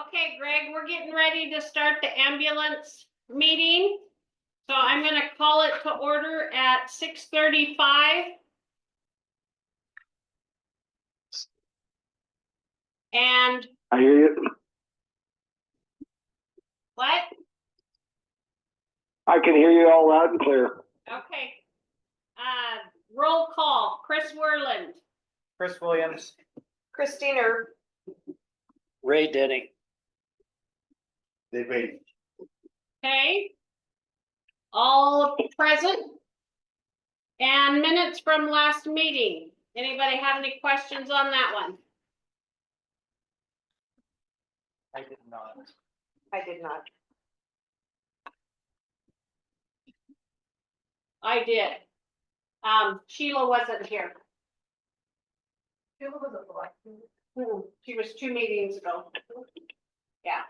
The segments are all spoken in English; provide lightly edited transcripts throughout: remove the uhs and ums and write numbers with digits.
Okay, Greg, we're getting ready to start the ambulance meeting. So I'm gonna call it to order at 6:35. And I hear you. what? I can hear you all loud and clear. Okay. Roll call, Chris Werland, Chris Williams. Christina. Ray Denny. They made. okay? All present. And minutes from last meeting. Anybody have any questions on that one? I did not. I did not. I did. Sheila wasn't here. Sheila was a black. She was 2 meetings ago. Yeah.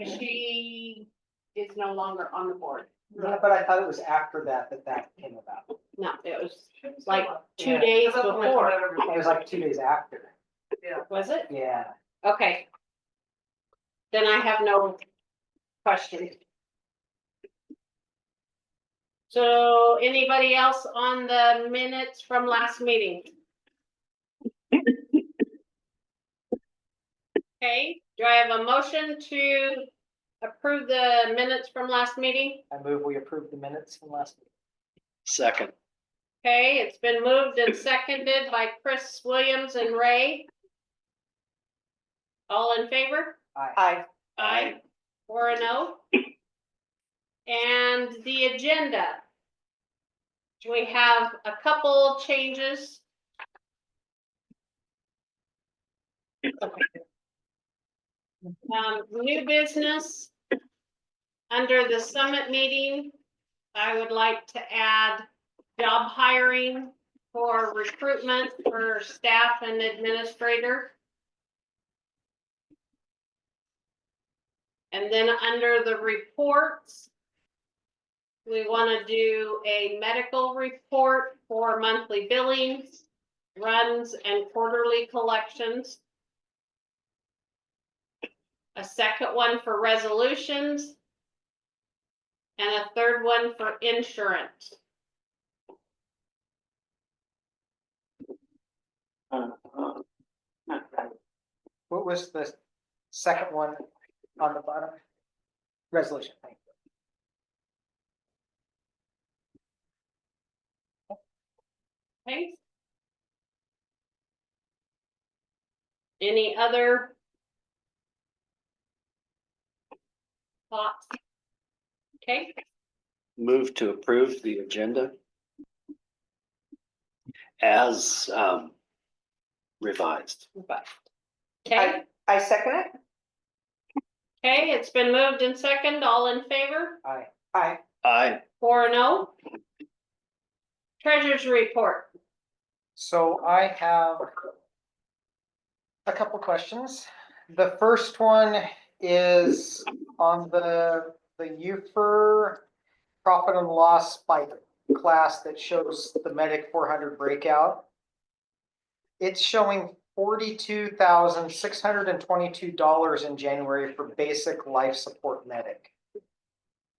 She is no longer on the board. Yeah, but I thought it was after that that came about. No, it was like 2 Yeah. days before. It was like 2 days after. Was it? Yeah. Okay. Then I have no questions. So anybody else on the minutes from last meeting? Okay, do I have a motion to approve the minutes from last meeting? I move we approve the minutes from last week. Second. Okay, it's been moved and seconded by Chris Williams and Ray. All in favor? Aye. Aye. 4-0. And the agenda. We have a couple changes. New business. Under the summit meeting, I would like to add job hiring for recruitment for staff and administrator. And then under the reports, we want to do a medical report for monthly billings, runs, and quarterly collections. A second one for resolutions. And a third one for insurance. What was the second one on the bottom? Resolution. Thank you. Okay. Any other thoughts? Okay, Move to approve the agenda as revised. okay, I second it. okay, it's been moved and second, all in favor? Aye. Aye. Aye. 4-0. Treasurer's report. So I have a couple questions. The first one is on the UFR profit and loss by class that shows the Medic 400 breakout. It's showing $42,622 in January for basic life support medic.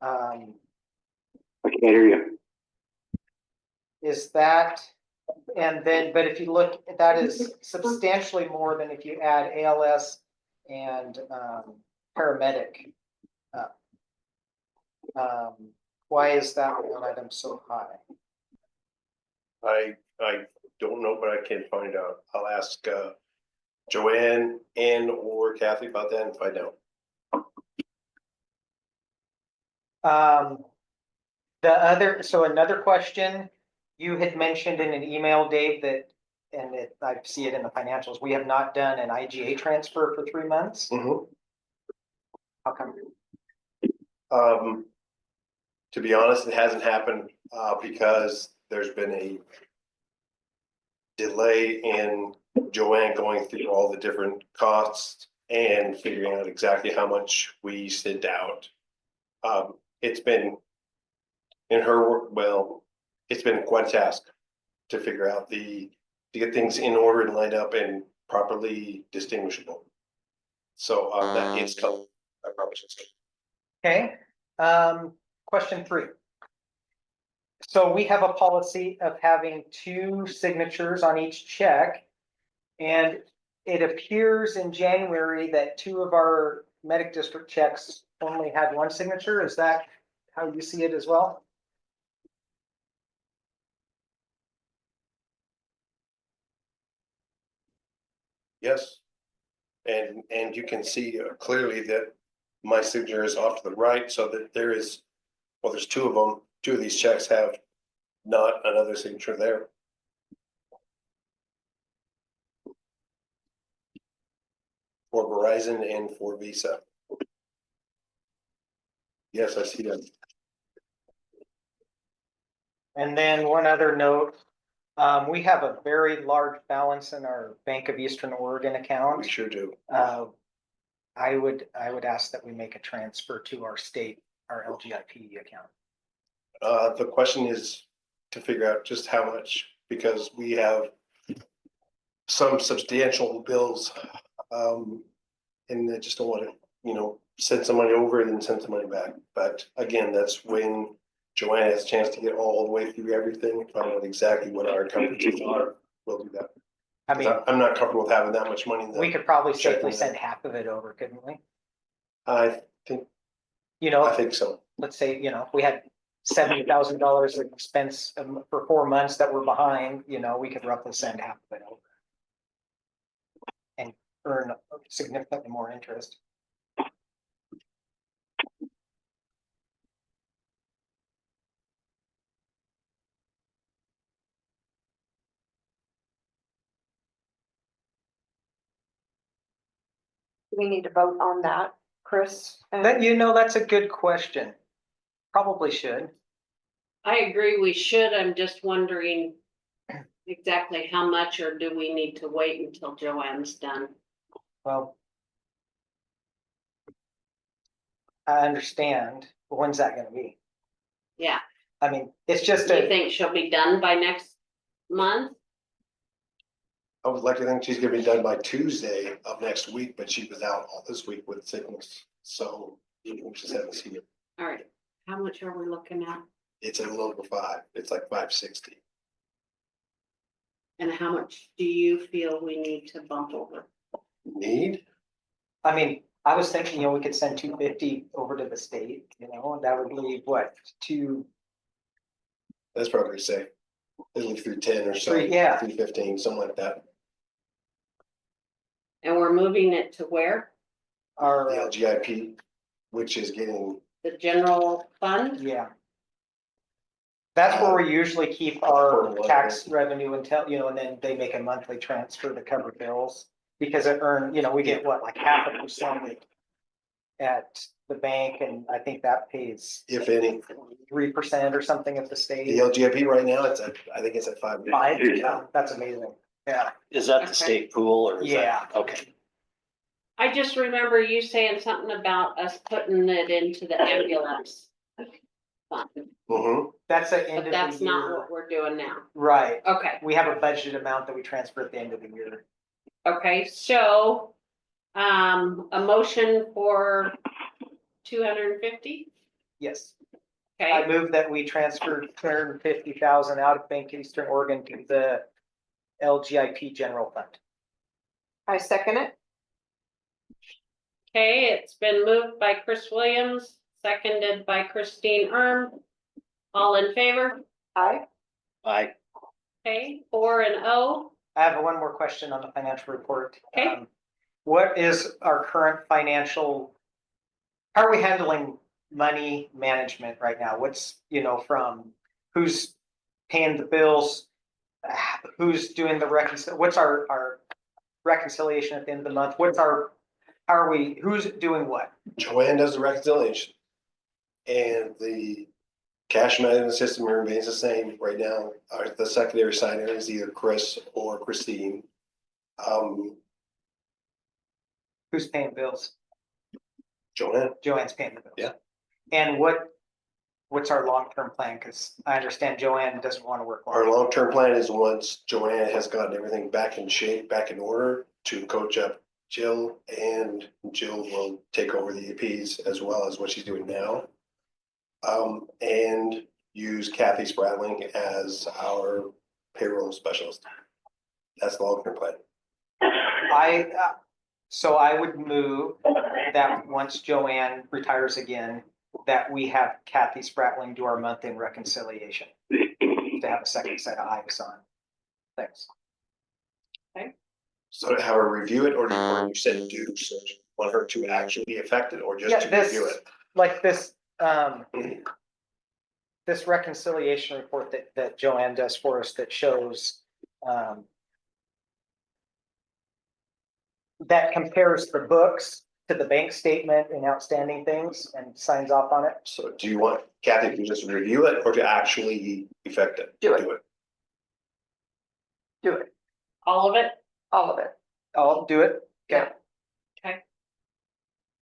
I can't hear you. Is that, and then, but if you look, that is substantially more than if you add ALS and paramedic up. Why is that one item so high? I don't know, but I can find out. I'll ask Joanne and or Kathy about that and find out. So another question, you had mentioned in an email, Dave, that, and I see it in the financials, we have not done an IGA transfer for 3 months. How come? To be honest, it hasn't happened because there's been a delay in Joanne going through all the different costs and figuring out exactly how much we sent out. It's been in her work, well, it's been quite a task to figure out to get things in order and lined up and properly distinguishable. So, that is coming. I probably should say. Okay, question 3. So we have a policy of having 2 signatures on each check. And it appears in January that 2 of our medic district checks only had 1 signature. Is that how you see it as well? Yes. And you can see clearly that my signature is off to the right, so that there is, well, there's 2 of them. 2 of these checks have not another signature there. For Verizon and for Visa. Yes, I see that. And then one other note, we have a very large balance in our Bank of Eastern Oregon We account. sure do. I would ask that we make a transfer to our state, our LGIP account. The question is to figure out just how much, because we have some substantial bills. And I just don't want to, send some money over and then send some money back. But again, that's when Joanna has a chance to get all the way through everything, find out exactly what our coverages are. We'll do that. I mean, I'm not comfortable with having that much money. we could probably Check safely them. send half of it over, couldn't we? I think so. Let's say, we had $70,000 of expense for 4 months that were behind, we could roughly send half of it over. And earn significantly more interest. Do we need to vote on that, Chris? But that's a good question. Probably should. I agree, we should. I'm just wondering exactly how much, or do we need to wait until Joanne's done? Well, I understand, but when's that gonna be? Yeah, I mean, it's just do you think she'll be done by next month? I would like to think she's gonna be done by Tuesday of next week, but she was out all this week with sickness. So we just haven't seen it. All right, how much are we looking at? It's a little over 5. It's like 560. And how much do you feel we need to bump over? Need? I mean, I was thinking, we could send 250 over to the state, and that would leave what, That's probably safe. It'll leave 310 or so. 315, something like that. And we're moving it to where? our, The LGIP, which is getting, The general fund? yeah. That's where we usually keep our tax revenue until, and then they make a monthly transfer to cover bills. Because it we get what, like 0.5% at the bank, and I think that pays if any, 3% or something at the the state. LGIP right now, I think it's at 5. 5, yeah, that's amazing. Yeah, Is that Okay. the state pool or is that? Yeah. Okay. I just remember you saying something about us putting it into the ambulance fund, Mm-hmm. that's the end but of that's the not year. what we're doing now. Right, Okay, we have a budget amount that we transfer at the end of the year. okay, so, a motion for 250? Yes, I Okay, move that we transfer 250,000 out of Bank Eastern Oregon to the LGIP general fund. I second it. okay, it's been moved by Chris Williams, seconded by Christine all in favor? Aye. Okay, 4-0. I have one more question on the financial report. Okay. What is our current financial, how are we handling money management right now? What's, from who's paying the bills? Who's doing the what's our reconciliation at the end of the month? Who's doing what? Joanne does the reconciliation. And the cash management system remains the same right now. The secondary signer is either Chris or Christine. Who's paying bills? Joanne, Joanne's paying the bills. Yeah. And what's our long-term plan? Because I understand Joanne doesn't want to work. our long-term plan is once Joanne has gotten everything back in shape, back in order, to coach up Jill will take over the APs as well as what she's doing now. And use Kathy Spratling as our payroll specialist. That's the long-term plan. So I would move that once Joanne retires again, that we have Kathy Spratling do our month-end reconciliation. To have a second set of eyes on. Thanks. So to have her review it, or you said do, so you want her to actually be affected, or just Yeah, to this, review it? like this, this reconciliation report that Joanne does for us that shows, that compares the books to the bank statement and outstanding things and signs off on it. So do you want Kathy to just review it, or to actually affect it? Do it. Do it, All of it? all of it. I'll do it. Yeah.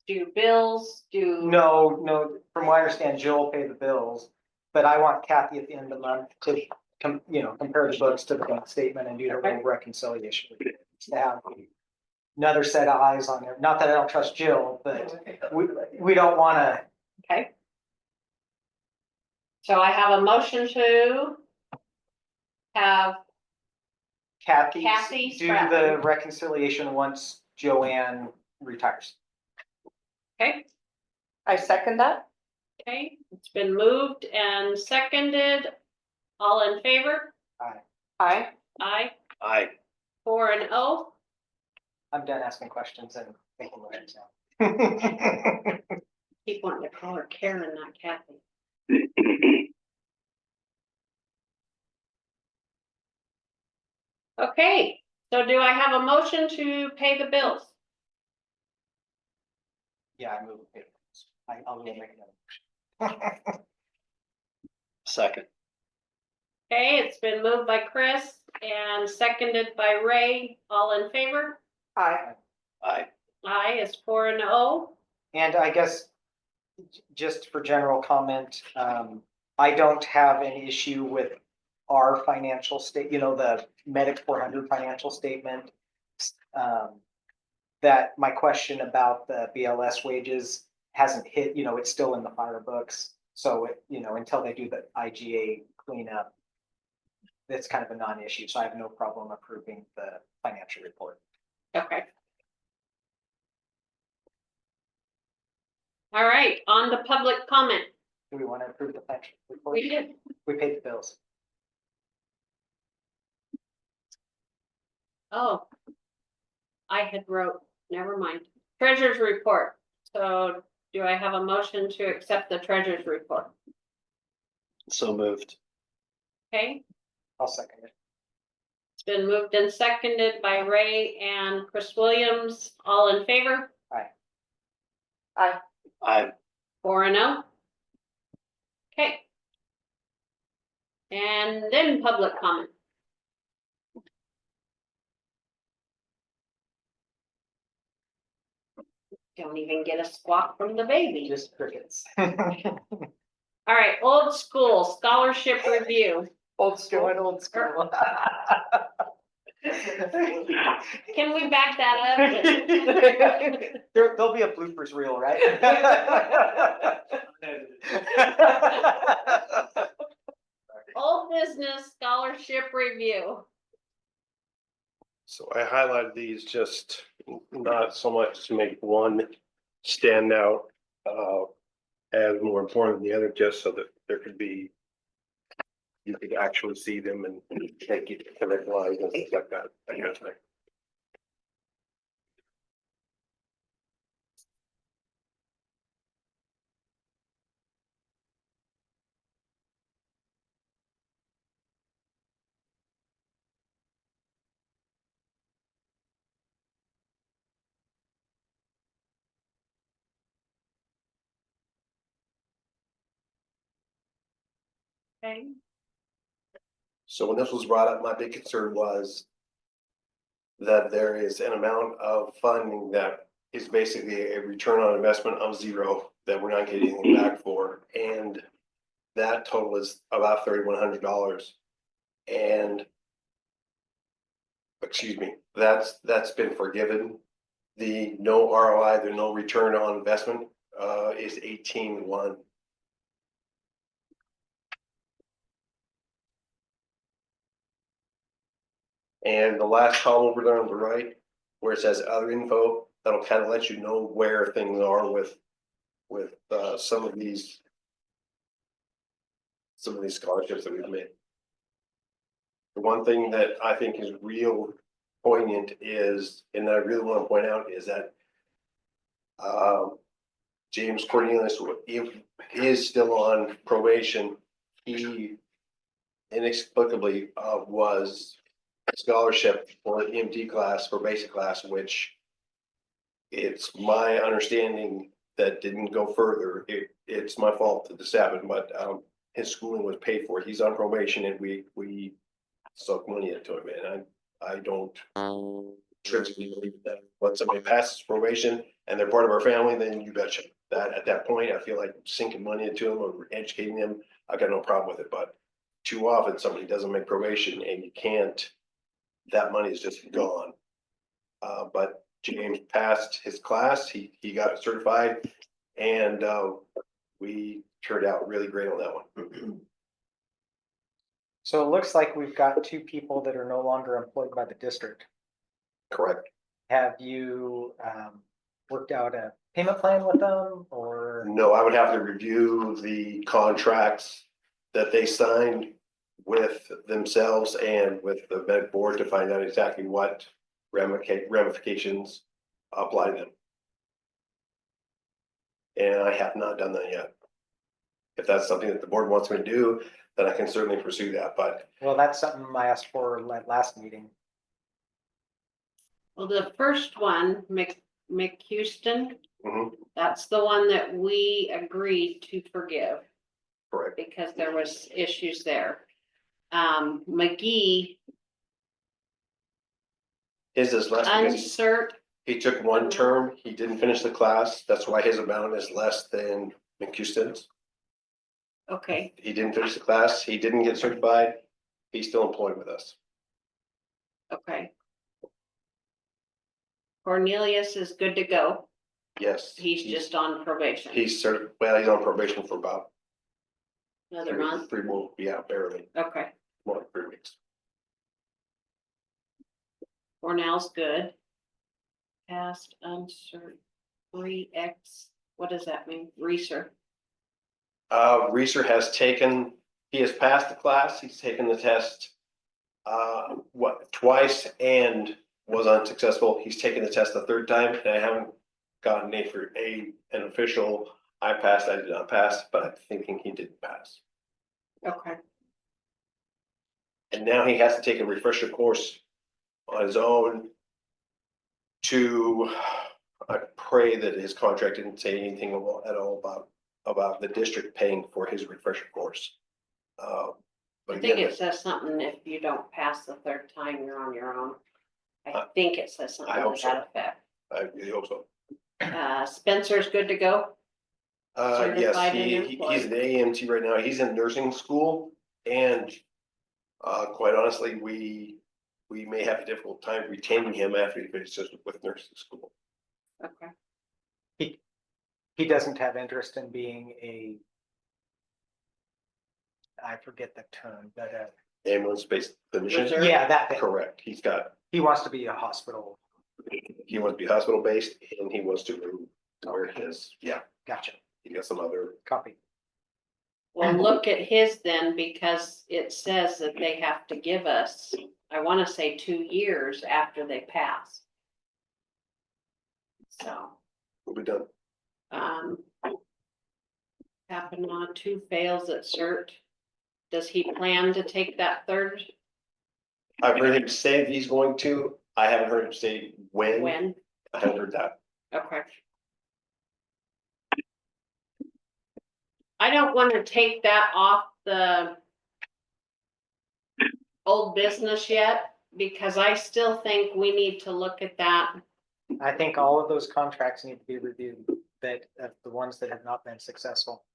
Do bills, do? No, from what I understand, Jill will pay the bills, but I want Kathy at the end of the month to compare the books to the bank statement and do her little reconciliation. To have another set of eyes on there. Not that I don't trust Jill, but we don't want to. Okay. So I have a motion to have Kathy Kathy do the Spratling. reconciliation once Joanne retires. Okay, I second that. okay, it's been moved and seconded. All in favor? Aye. Aye, Aye. 4-0. I'm done asking questions and making motions now. Keep wanting to call her Karen, not Kathy. Okay, so do I have a motion to pay the bills? Yeah, I move it. I'll make another motion. Second. Okay, it's been moved by Chris and seconded by Ray. All in favor? Aye. Aye. Aye is 4-0. And I guess, just for general comment, I don't have an issue with our financial state, the Medic 400 financial statement. That my question about the BLS wages hasn't hit, it's still in the fire books. So, until they do the IGA cleanup, it's kind of a non-issue. So I have no problem approving the financial report. Okay. All right, on to public comment. Do we want to approve the financial report? We did. We paid the bills. Oh. I had wrote, never mind. Treasurer's report. So do I have a motion to accept the treasurer's report? So moved. Okay, I'll second it. it's been moved and seconded by Ray and Chris Williams. All in favor? Aye. Aye. 4-0. Okay. And then public comment. Don't even get a squawk from the baby. Just crickets. All right, old school scholarship review. Old school. Going old school. Can we back that up? There'll be a bloopers reel, right? Old business scholarship review. So I highlighted these just not so much to make one stand out as more important than the other, just so that there could be, you could actually see them and take it to connect lines and things like that. I guess. Okay. So when this was brought up, my big concern was that there is an amount of funding that is basically a return on investment of zero that we're not getting anything back for. And that total is about $3,100. And excuse me, that's been forgiven The no ROI, the no return on investment, is 18-1. And the last column over there on the right, where it says other info, that'll kind of let you know where things are with some of these scholarships that we've made. The one thing that I think is real poignant is, and I really want to point out, is that James Cornelius is still on probation. He inexplicably was a scholarship for an EMT class, for basic class, which it's my understanding that didn't go further. It's my fault to the seven, but his schooling was paid for. He's on probation and we suck money into him, and I don't truthfully believe that. Once somebody passes probation and they're part of our family, then you betcha. That at that point, I feel like sinking money into them or educating them, I got no problem with it. But too often somebody doesn't make probation and you can't, that money is just gone. But James passed his class, he got certified, and we turned out really great on that one. So it looks like we've got two people that are no longer employed by the district. Correct. Have you worked out a payment plan with them, or? No, I would have to review the contracts that they signed with themselves and with the med board to find out exactly what ramifications apply to them. And I have not done that yet. If that's something that the board wants me to do, then I can certainly pursue that, but Well, that's something I asked for last meeting. Well, the first one, McHouston, mhm, that's the one that we agreed to forgive correct. because there was issues there. McGee, His is less because uncert, he took one term, he didn't finish the class, that's why his amount is less than McHouston's. okay, He didn't finish the class, he didn't get certified, he's still employed with us. okay. Cornelius is good to go. Yes. He's just on probation. He's well, he's on probation for about Another month, three more, yeah, barely, okay. more than 3 weeks. Cornell's good. Past uncert, 3X, what does that mean? Research. Reeser has taken, he has passed the class, he's taken the test, twice and was unsuccessful. He's taken the test the third time, and I haven't gotten an official, I passed, I did not pass, but I'm thinking he didn't pass. Okay, And now he has to take a refresher course on his own to, I pray that his contract didn't say anything at all about the district paying for his refresher course. But I think again, it says something, if you don't pass the third time, you're on your own. I think it says something I hope to so. that effect. I really hope so. Spencer's good to go. Yes, Certified and he's employed. an AMT right now. He's in nursing school, and quite honestly, we may have a difficult time retaining him after he finishes with nursing school. Okay, He doesn't have interest in being I forget the term, but Ambulance-based clinician. Reserve. yeah, that thing. Correct. He wants to be a hospital. He wants to be hospital-based, and he wants to move where his, yeah, Gotcha. he got some other. Copy. well, look at his then, because it says that they have to give us, I wanna say 2 years after they pass. So, Will be done. Kapanaugh 2 fails at cert. Does he plan to take that third? I've heard him say that he's going to. I haven't heard him say when. When? I haven't heard that. Okay. I don't wanna take that off the old business yet, because I still think we need to look at that. I think all of those contracts need to be reviewed, that the ones that have not been successful.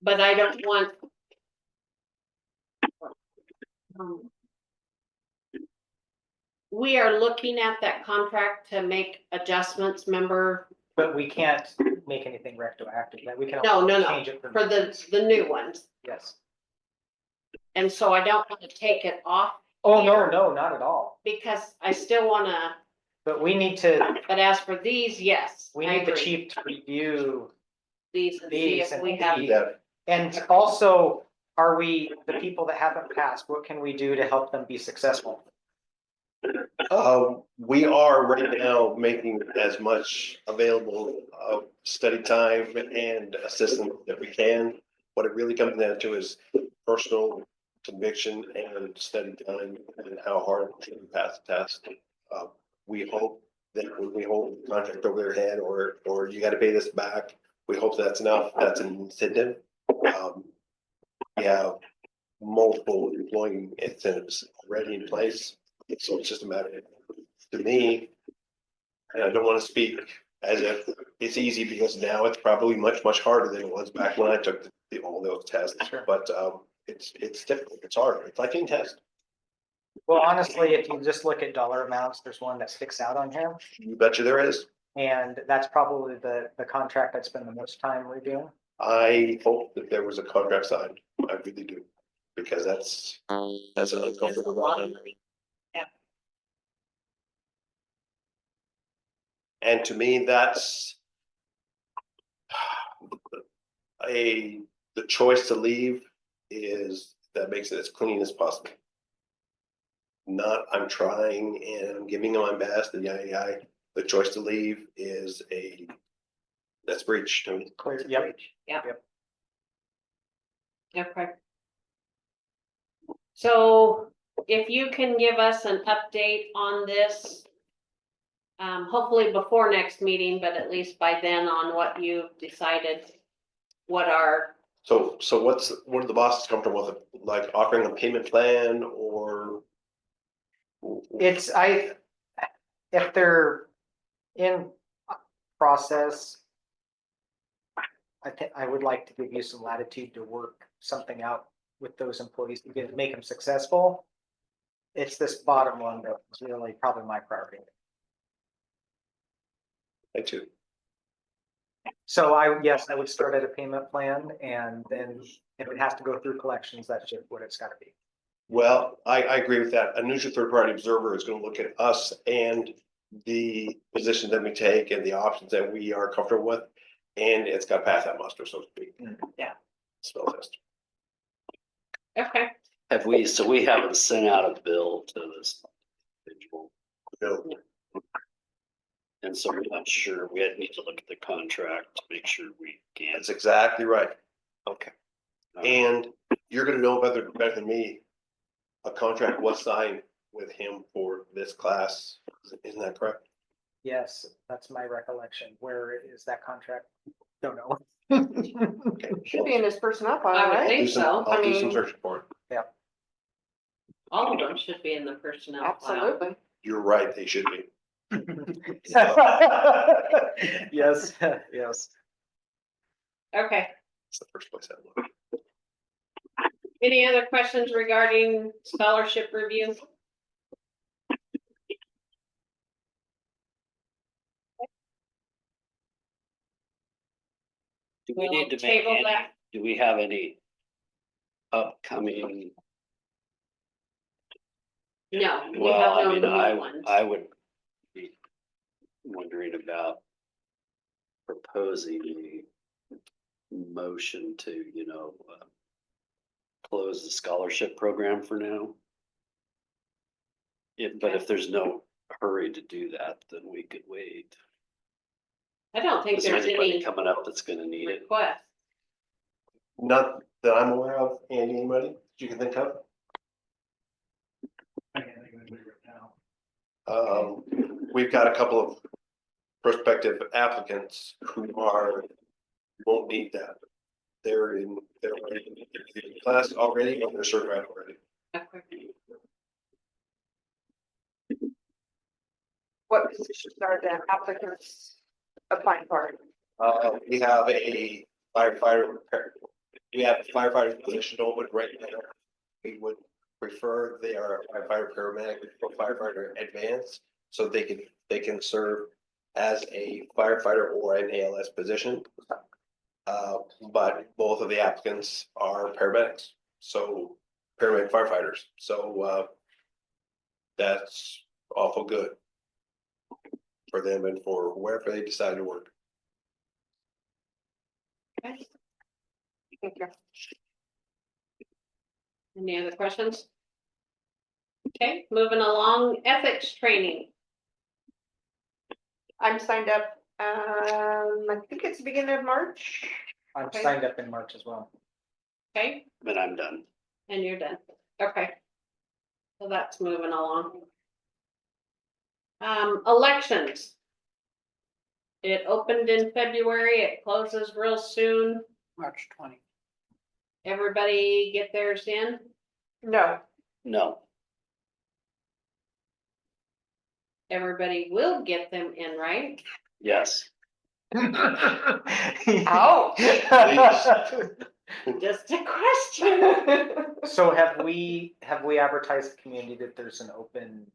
But I don't want. we are looking at that contract to make adjustments, remember, But we can't make anything retroactive, that we can. No, only no, no. Change it for the new ones. Yes. And so I don't want to take it off Oh, no, no, not at all. because I still wanna, But we need to, but as for these, yes. we I need the agree. chief to review These and see these if and we have, see. And also, are we, the people that haven't passed, what can we do to help them be successful? We are right now making as much available study time and assistance that we can. What it really comes down to is personal conviction and study time and how hard you pass the test. We hope that when we hold the contract over their head or you gotta pay this back, we hope that's enough. That's an incentive. We have multiple employing incentives already in place. So it's just a matter of, to me, and I don't want to speak as if it's easy because now it's probably much, much harder than it was back when I took all those tests. Sure. But it's difficult. It's hard. It's like any test. Well, honestly, if you just look at dollar amounts, there's one that sticks out on here. You betcha there is. And that's probably the contract I'd spend the most time reviewing. I hope that there was a contract signed. I really do. Because that's an uncomfortable one. And to me, that's the choice to leave is, that makes it as clean as possible. Not, I'm trying and I'm giving my best and yada, yada. The choice to leave is that's breach to me. Clear, yep. okay. So if you can give us an update on this, hopefully before next meeting, but at least by then on what you've decided, what are, So what are the bosses comfortable with, like offering a payment plan or? It's, if they're in process, I would like to give you some latitude to work something out with those employees to make them successful. It's this bottom one that's really probably my priority. I too. So yes, I would start at a payment plan, and then if it has to go through collections, that's just what it's gotta be. Well, I agree with that. A neutral third party observer is gonna look at us and the positions that we take and the options that we are comfortable with. And it's got to pass that muster, so to speak. Yeah. Spell test. okay, So we haven't sent out a bill to this individual, No, and so we're not sure, we need to look at the contract to make sure we can. that's exactly right. Okay. And you're gonna know better than me. A contract was signed with him for this class. Isn't that correct? Yes, that's my recollection. Where is that contract? Don't know. Should be in his personnel file, I would right? think so. I'll do some mean- searching for it. all of them should be in the personnel file. Absolutely. You're right, they should be. Yes, yes. Okay, It's the first place I look. any other questions regarding scholarship review? Do we need to make Table any, that. do we have any upcoming? No, we Well, have I no mean, new ones. I would be wondering about proposing a motion to, close the scholarship program for now. But if there's no hurry to do that, then we could wait. I don't think Is there there's anybody any coming up that's gonna need it? request. Not that I'm aware of, Andy, anybody that you can think of? We've got a couple of prospective applicants who won't need that. They're in class already, or they're certified already. Okay. What positions are the applicants applying for? We have a firefighter, we have a firefighter position open right now. We would prefer they are a firefighter, paramedic, or firefighter advanced, so they can serve as a firefighter or an ALS position. But both of the applicants are paramedics, so paramedic firefighters, so that's awful good for them and for wherever they decide to work. Okay. Thank you. Any other questions? Okay, moving along, ethics training. I'm signed up, I think it's the beginning of March. I'm Okay. signed up in March as well. Okay, But I'm done. and you're done. Okay. So that's moving along. Elections. It opened in February, it closes real soon. March 20. Everybody get theirs in? No, No, Everybody will get them in, right? yes. ouch. Just a question. So have we advertised the community that there's an open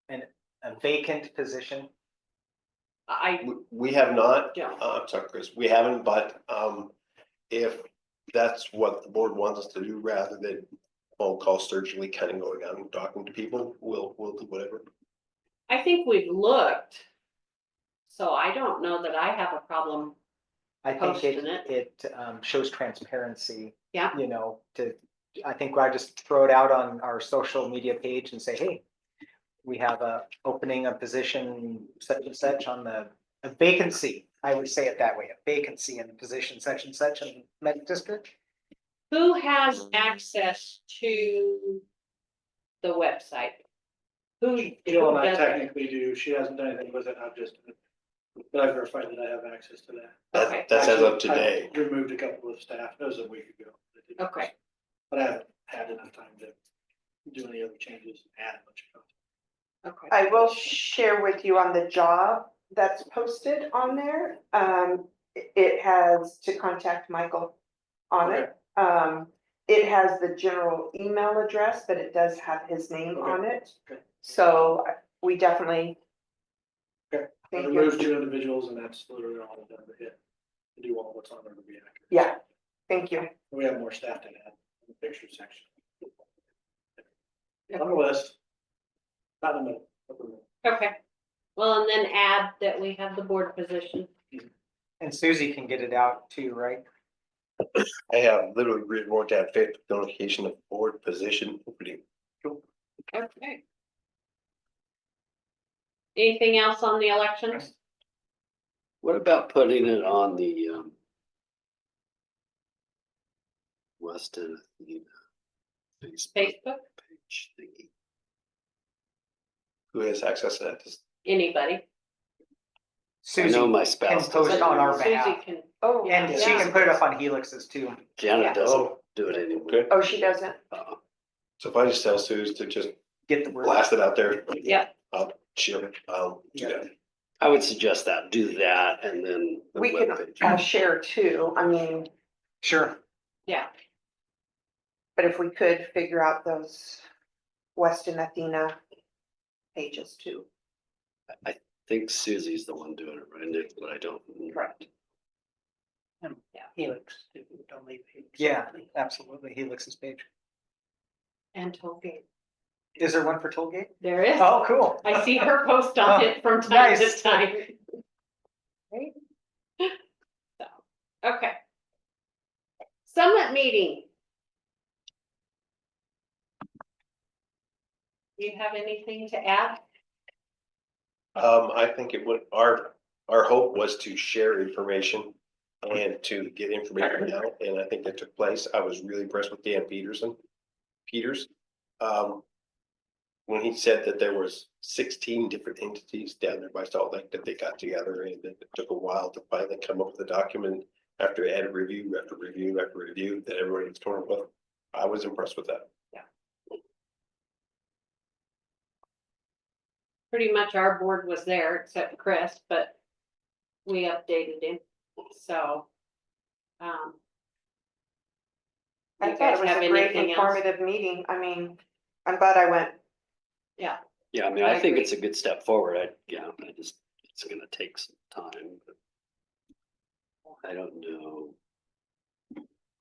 and a vacant position? I We have not, don't. I'm sorry, Chris, we haven't, but if that's what the board wants us to do, rather than phone call surgically kind of going out and talking to people, we'll do whatever. I think we've looked. So I don't know that I have a problem. I think Posting it. it shows transparency. Yeah. You know, I think I just throw it out on our social media page and say, hey, we have a opening, a position such and such on a vacancy. I would say it that way, a vacancy in the position such and such in the medic district. Who has access to the website? Jill and I does it? technically do, she hasn't done anything with it, but I've verified that I have access to that. Okay. That's as of Actually, today. I removed a couple of staff, that was a week ago. Okay. But I haven't had enough time to do any other changes, add a bunch of stuff. Okay. I will share with you on the job that's posted on there. It has to contact Michael on it. It has the general email address, but it does have his name Okay. on it. Okay. So we definitely. Okay. I Thank you. removed 2 individuals and that's literally all I've done to hit, to do all what's on there to be accurate. Yeah. Thank you. We have more staff to add in the picture section. On the list. Not in the middle. Upper middle. Okay. Well, and then add that we have the board position. And Susie can get it out too, right? I have literally wrote down fifth notification of board position opening. Okay. Anything else on the elections? What about putting it on the Weston Athena Facebook Facebook? page thingy? Who has access to that? Anybody? I Susie know my can spouse post does. on our Susie behalf. can, Oh, And she Yeah. can put it up on Helix's too. Yeah. Janet doesn't Oh. do it anymore. Good. oh, she doesn't. So if I just tell Suze to just Get the word. blast it out there, yeah, I'll do that. I would suggest that, do that and then the We can webpage. all share too. I mean, Sure. yeah. but if we could figure out those Weston Athena pages too. I think Susie's the one doing it, right, Nick, but I don't. Correct. Helix, don't leave Helix. Yeah, absolutely. Helix's page. And Tollgate. Is there one for Tollgate? There is. Oh, cool. I see her post on Oh, it from time to nice. time. Right? So, okay. Summit meeting. Do you have anything to add? I think it would, our hope was to share information and to get information out, and I think that took place. I was really impressed with Dan Peters. When he said that there was 16 different entities down there by Salt Lake that they got together, and that it took a while to finally come up with a document after added review after review after review that everybody was torn with. I was impressed with that. Pretty much our board was there except Chris, but we updated him, so. I You thought guys it was have a great anything else? informative meeting. I mean, I'm glad I went. Yeah, Yeah, I mean, I I think agree. it's a good step forward. It's gonna take some time. But I don't know.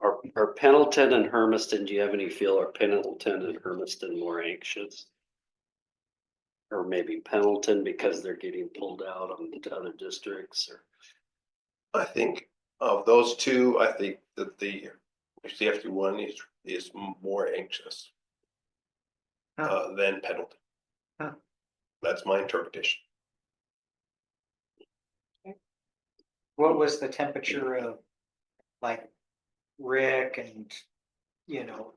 Are Pendleton and Hermiston, do you have any feel, are Pendleton and Hermiston more anxious? Or maybe Pendleton because they're getting pulled out on to other districts or? I think of those two, I think that the CFD one is more anxious. Than Pendleton. Huh. That's my interpretation. What was the temperature of like Rick and, you know,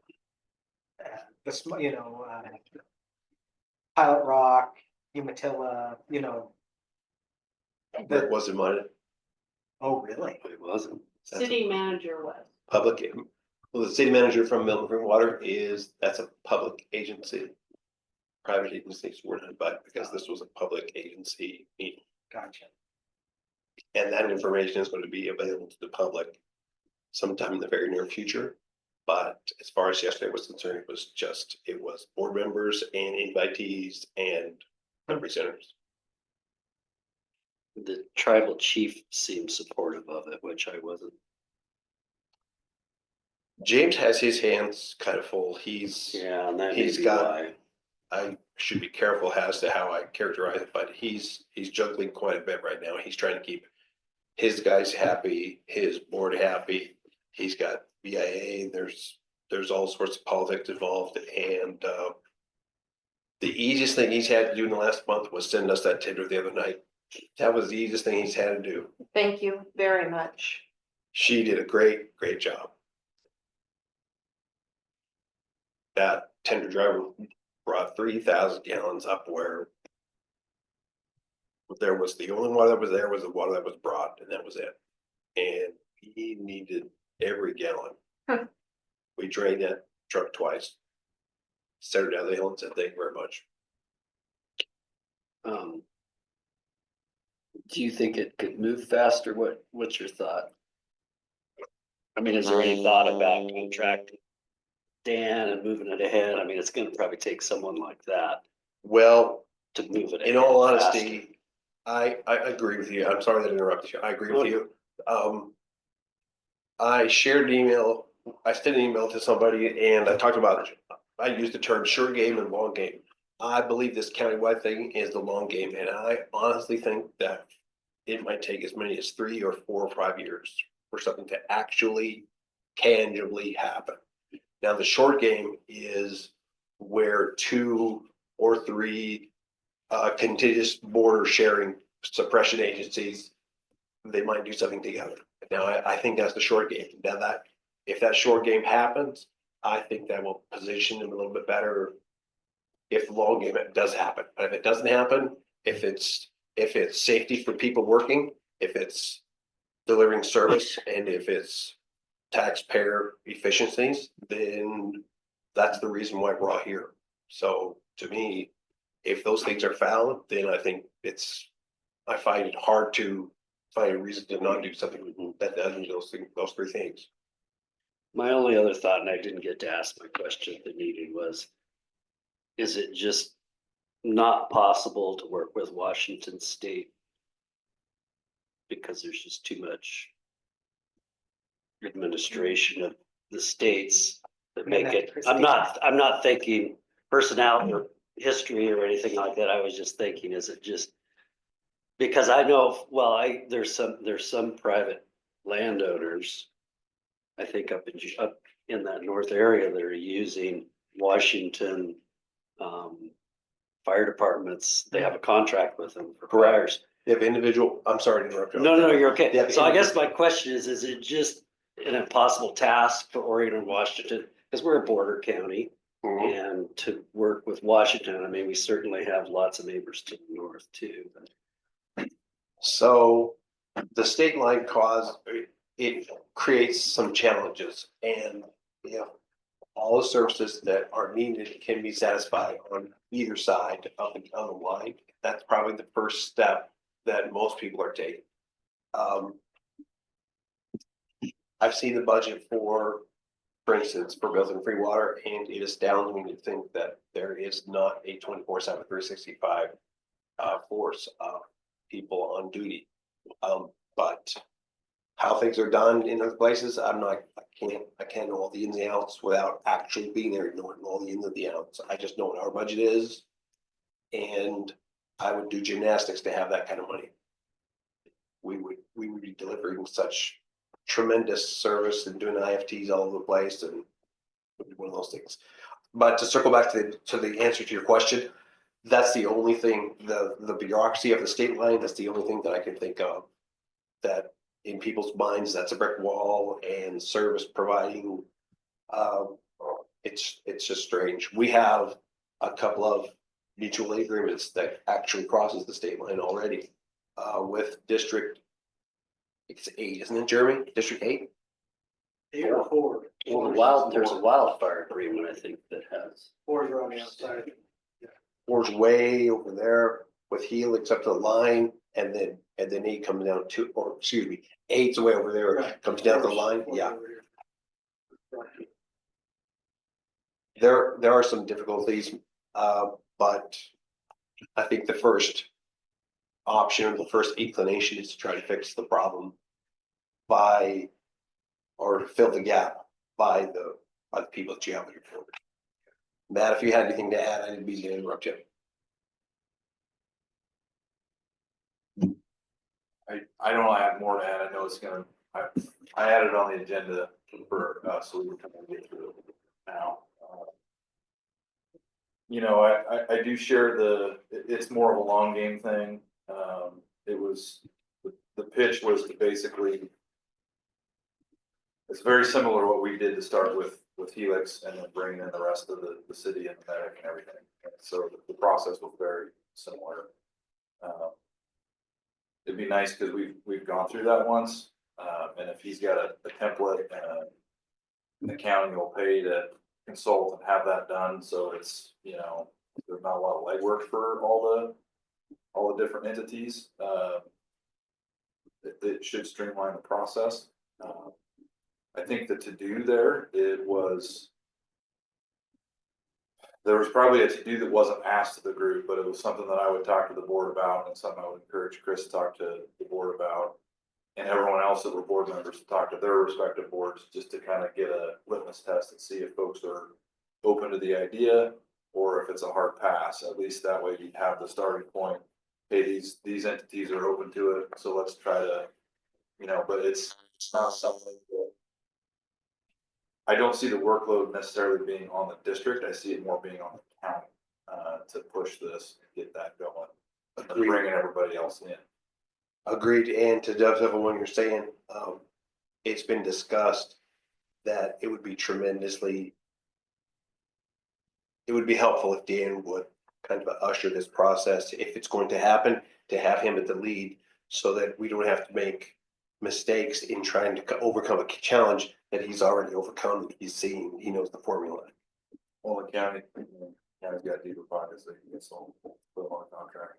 Pilot Rock, Umatilla, you know? Rick wasn't mine, Oh, really? It wasn't. city manager was. public, well, the city manager from Milton Green Water that's a public agency. Private agencies were not, but because this was a public agency meeting, Gotcha. and that information is going to be available to the public sometime in the very near future. But as far as yesterday was concerned, it was board members and invitees and representatives. The tribal chief seemed supportive of it, which I wasn't. James has his hands kind of full. Yeah, and that may He's be got- why. I should be careful as to how I characterize it, but he's juggling quite a bit right now. He's trying to keep his guys happy, his board happy. He's got BIA, there's all sorts of politics involved, and the easiest thing he's had to do in the last month was send us that tender the other night. That was the easiest thing he's had to do. Thank you very much. She did a great job. That tender driver brought 3,000 gallons up where there was the only water that was there was the water that was brought, and that was it. And he needed every gallon. Huh. We drained that truck twice. Set her down the hill and said, "Thank you very much." Do you think it could move faster? What's your thought? I mean, is there any thought about contracting Dan and moving it ahead? I mean, it's gonna probably take someone like that Well, to move it. in ahead all faster. honesty, I agree with you. I'm sorry that I interrupted you. I agree with you. I shared an email, I sent an email to somebody and I talked about, I used the term short game and long game. I believe this countywide thing is the long game, and I honestly think that it might take as many as 3 or 4 or 5 years for something to actually tangibly happen. Now, the short game is where 2 or 3 contiguous border sharing suppression agencies, they might do something together. Now, I think that's the short game. Now if that short game happens, I think that will position them a little bit better if the long game does happen. But if it doesn't happen, if it's safety for people working, if it's delivering service, and if it's taxpayer efficiencies, then that's the reason why we're all here. So to me, if those things are found, then I think I find it hard to find a reason to not do something that doesn't do those 3 things. My only other thought, and I didn't get to ask my question that needed was, is it just not possible to work with Washington State? Because there's just too much administration of the states that make it, I'm not thinking personality or history or anything like that. I was just thinking, is it just, because I know, well, there's some private landowners, I think up in that north area that are using Washington fire departments. They have a contract with them for fires. You have I'm sorry to interrupt you. No, you're okay. Yeah, So I guess my question is it just an impossible task for Oregon and Washington? Because we're a border county, Mhm. and to work with Washington, I mean, we certainly have lots of neighbors to the north too. So the state line cause, it creates some challenges, and all the services that are needed can be satisfied on either side of the line. That's probably the first step that most people are taking. I've seen the budget for for instance, for building free water, and it astounds me to think that there is not a 24/7, 365 force of people on duty. But how things are done in other places, I can't know all the ins and outs without actually being there and knowing all the ins and the outs. I just know what our budget is. And I would do gymnastics to have that kind of money. We would be delivering such tremendous service and doing IFTs all over the place, and it would be one of those things. But to circle back to the answer to your question, that's the only thing, the bureaucracy of the state line, that's the only thing that I can think of that in people's minds, that's a brick wall, and service providing, it's just strange. We have a couple of mutual aid agreements that actually crosses the state line already, with District, it's 8, isn't it, Jeremy? District 8? 8 or 4. Well, there's a wildfire agreement, I think, that has. 4 are on the outside. 4's way over there with Helix up to the line, and then 8 comes down to, or excuse me, 8's way over there, Right. comes down the line, 4's yeah. over here. Right. There are some difficulties, but I think the first option, the first inclination is to try to fix the problem by, or fill the gap by the people that you have in your board. Matt, if you had anything to add, I didn't mean to interrupt you. I don't have more to add. I know it's gonna, I had it on the agenda for, so we can get through it now. You know, I do share it's more of a long game thing. It was, the pitch was to basically, it's very similar to what we did to start with Helix, and then bringing in the rest of the city and the medic and everything. And so the process was very similar. It'd be nice because we've gone through that once, and if he's got a template, and the county will pay to consult and have that done, so it's, you know, there's not a lot of legwork for all the different entities. It should streamline the process. I think the to-do there, there was probably a to-do that wasn't asked to the group, but it was something that I would talk to the board about, and something I would encourage Chris to talk to the board about, and everyone else that were board members to talk to their respective boards, just to kind of get a litmus test and see if folks are open to the idea, or if it's a hard pass. At least that way you'd have the starting point. Hey, these entities are open to it, so let's try to, you know, but it's not something that, I don't see the workload necessarily being on the district. I see it more being on the county, to push this and get that going, and bringing everybody else in. Agreed, and to dovetail on what you're saying, it's been discussed that it would be helpful if Dan would kind of usher this process, if it's going to happen, to have him at the lead, so that we don't have to make mistakes in trying to overcome a challenge that he's already overcome, that he's seen, he knows the formula. Well, the county's got deeper pockets, they can get some, put them on a contract.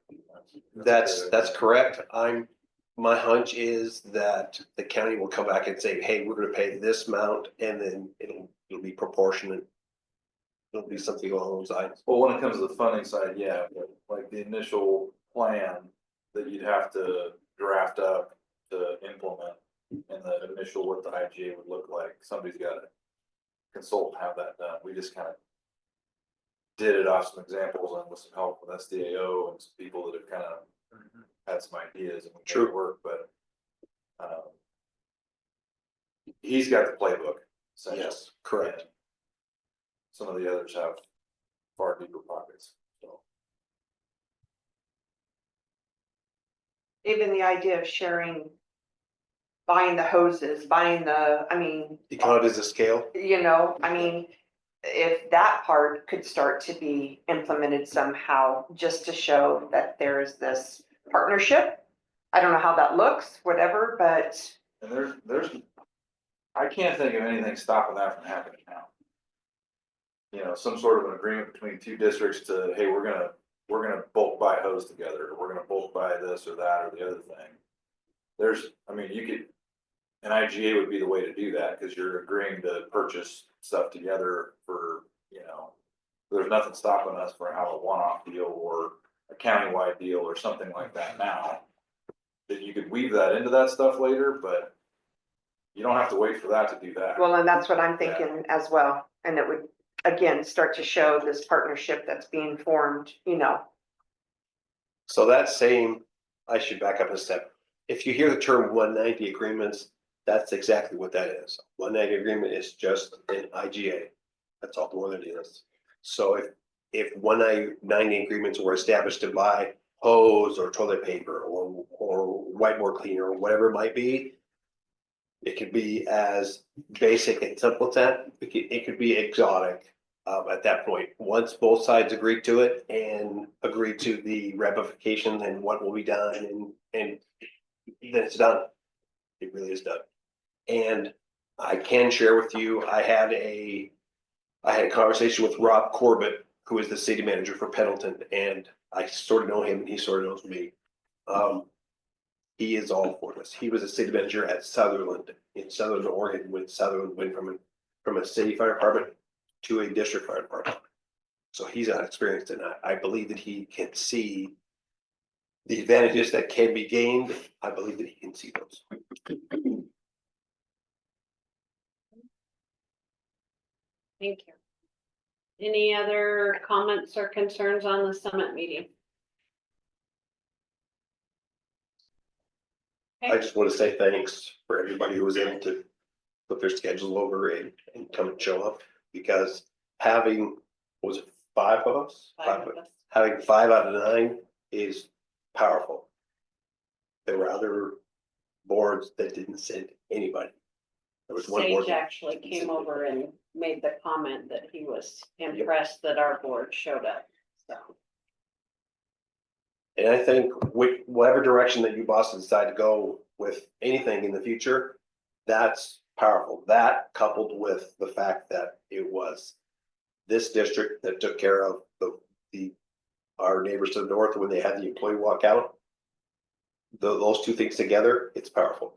That's correct. My hunch is that the county will come back and say, hey, we're gonna pay this amount, and then it'll be proportionate. It'll be something along those lines. Well, when it comes to the funding side, yeah, but like the initial plan that you'd have to draft up to implement, and the initial what the IGA would look like, somebody's got to consult and have that done. We just kind of did it off some examples and with some help with SDAO and some people that have kind of had some ideas and we made it work, but he's got the playbook. essentially. Yes, correct. And some of the others have far deeper pockets, so. Even the idea of sharing, buying the hoses, I mean, Economies of scale. you know, I mean, if that part could start to be implemented somehow, just to show that there's this partnership. I don't know how that looks, whatever, but And there's, I can't think of anything stopping that from happening now. You know, some sort of an agreement between two districts to, hey, we're gonna bulk buy hose together, or we're gonna bulk buy this or that or the other thing. I mean, you could, And IGA would be the way to do that, because you're agreeing to purchase stuff together for, there's nothing stopping us for how a one-off deal or a countywide deal or something like that now. That you could weave that into that stuff later, but you don't have to wait for that to do that. Well, and that's what I'm thinking as well. And it would, again, start to show this partnership that's being formed, So that same, I should back up a step. If you hear the term 190 agreements, that's exactly what that is. 190 agreement is just an IGA. That's all the one it is. So if 190 agreements were established to buy hose or toilet paper or whiteboard cleaner or whatever it might be, it could be as basic and simple as that. It could be exotic at that point. Once both sides agree to it and agree to the ramifications and what will be done, and then it's done. It really is done. And I can share with you, I had a conversation with Rob Corbett, who is the city manager for Pendleton, and I sort of know him and he sort of knows me. He is all for this. He was a city manager at Sutherland in Southern Oregon when Sutherland went from a city fire department to a district fire department. So he's got experience, and I believe that he can see the advantages that can be gained. I believe that he can see those. Thank you. Any other comments or concerns on the summit meeting? I just want to say thanks for everybody who was able to put their schedule over and come and show up, because having, was it 5 of us? Five of us. Having 5 out of 9 is powerful. There were other boards that didn't send anybody. There was one board. Sage actually came over and made the comment that he was impressed that our board showed up, so. And I think whatever direction that you bosses decide to go with anything in the future, that's powerful. That coupled with the fact that it was this district that took care of our neighbors to the north when they had the employee walk out. Those two things together, it's powerful.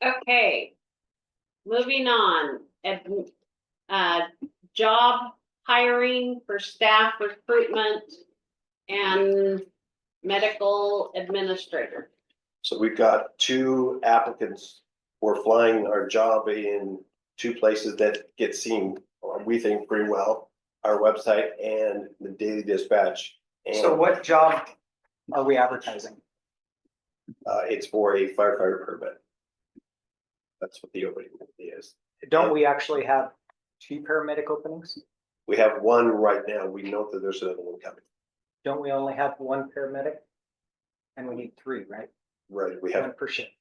Okay, moving on, job hiring for staff recruitment and medical administrator. So we've got 2 applicants. We're flying our job in 2 places that get seen, we think, pretty well. Our website and the Daily Dispatch. And So what job are we advertising? it's for a firefighter permit. That's what the opening is. Don't we actually have 2 paramedic openings? We have 1 right now. We know that there's another one coming. Don't we only have 1 paramedic? And we need 3, right? Right, we 1 have per shift.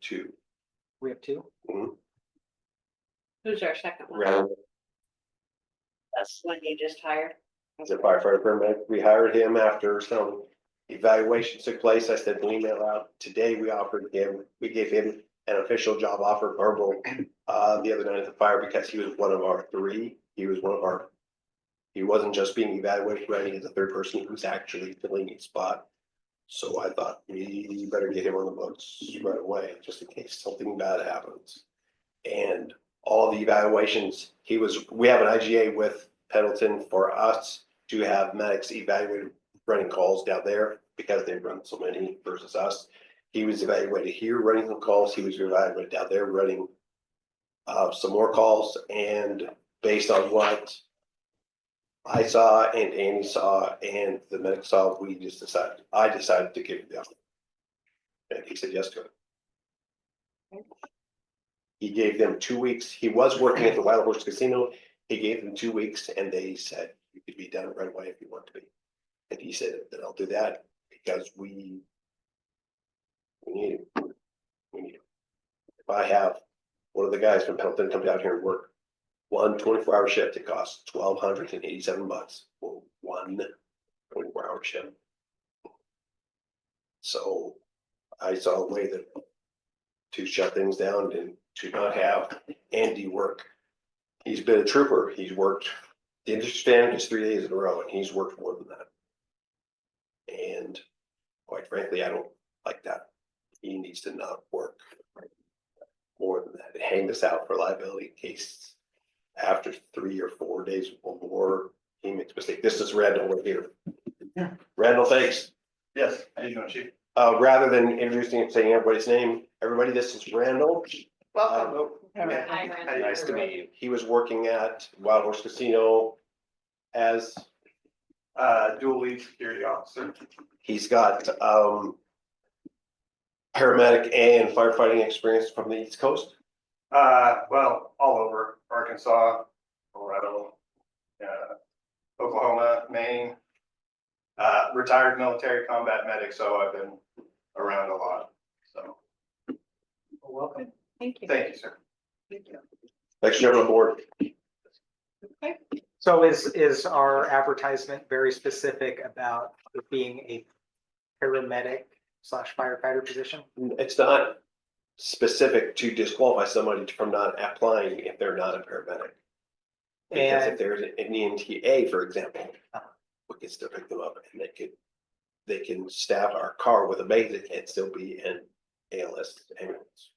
2. We have 2? Who's our second one? Round That's one you just hired. as a firefighter permit. We hired him after some evaluations took place. I sent an email out today. We gave him an official job offer verbal the other night at the fire, because he was one of our 3. He wasn't just being evaluated, right? He's the 3rd person who's actually filling a spot. So I thought we better get him on the books right away, just in case something bad happens. And all the evaluations, we have an IGA with Pendleton for us to have medics evaluated running calls down there, because they've run so many versus us. He was evaluated here running some calls. He was evaluated down there running some more calls, and based on what I saw and Andy saw and the medic saw, I decided to give it the offer. And he said yes to it. He gave them 2 weeks. He was working at the Wild Horse Casino. He gave them 2 weeks, and they said you could be done right away if you want to be. And he said that I'll do that because we need it. We need it. If I have one of the guys from Pendleton come down here and work 1 24-hour shift, it costs $1,287 for 1 24-hour shift. So I saw a way to shut things down and to not have Andy work. He's been a trooper. He's worked The industry standard is 3 days in a row, and he's worked more than that. And quite frankly, I don't like that. He needs to not work more than that, and hang this out for liability in case after 3 or 4 days or more, he makes a mistake. This is Randall right here. Yeah. Randall, thanks. Yes, how you doing, chief? Rather than introducing and saying everybody's name, everybody, this is Randall. Welcome. Hi, Randall. Nice to meet you. He was working at Wild Horse Casino as, Dual lead security officer. he's got, paramedic and firefighting experience from the East Coast. Well, all over Arkansas, Colorado, Oklahoma, Maine. Retired military combat medic, so I've been around a lot, so, Welcome. Thank you. thank you, sir. Thanks for coming on board. Okay. So is our advertisement very specific about it being a paramedic / firefighter position? It's not specific to disqualify somebody from not applying if they're not a paramedic. Because if And there's an EMTA, for example, Uh-huh. we can still pick them up and they can staff our car with a basic and still be an ALS ambulance.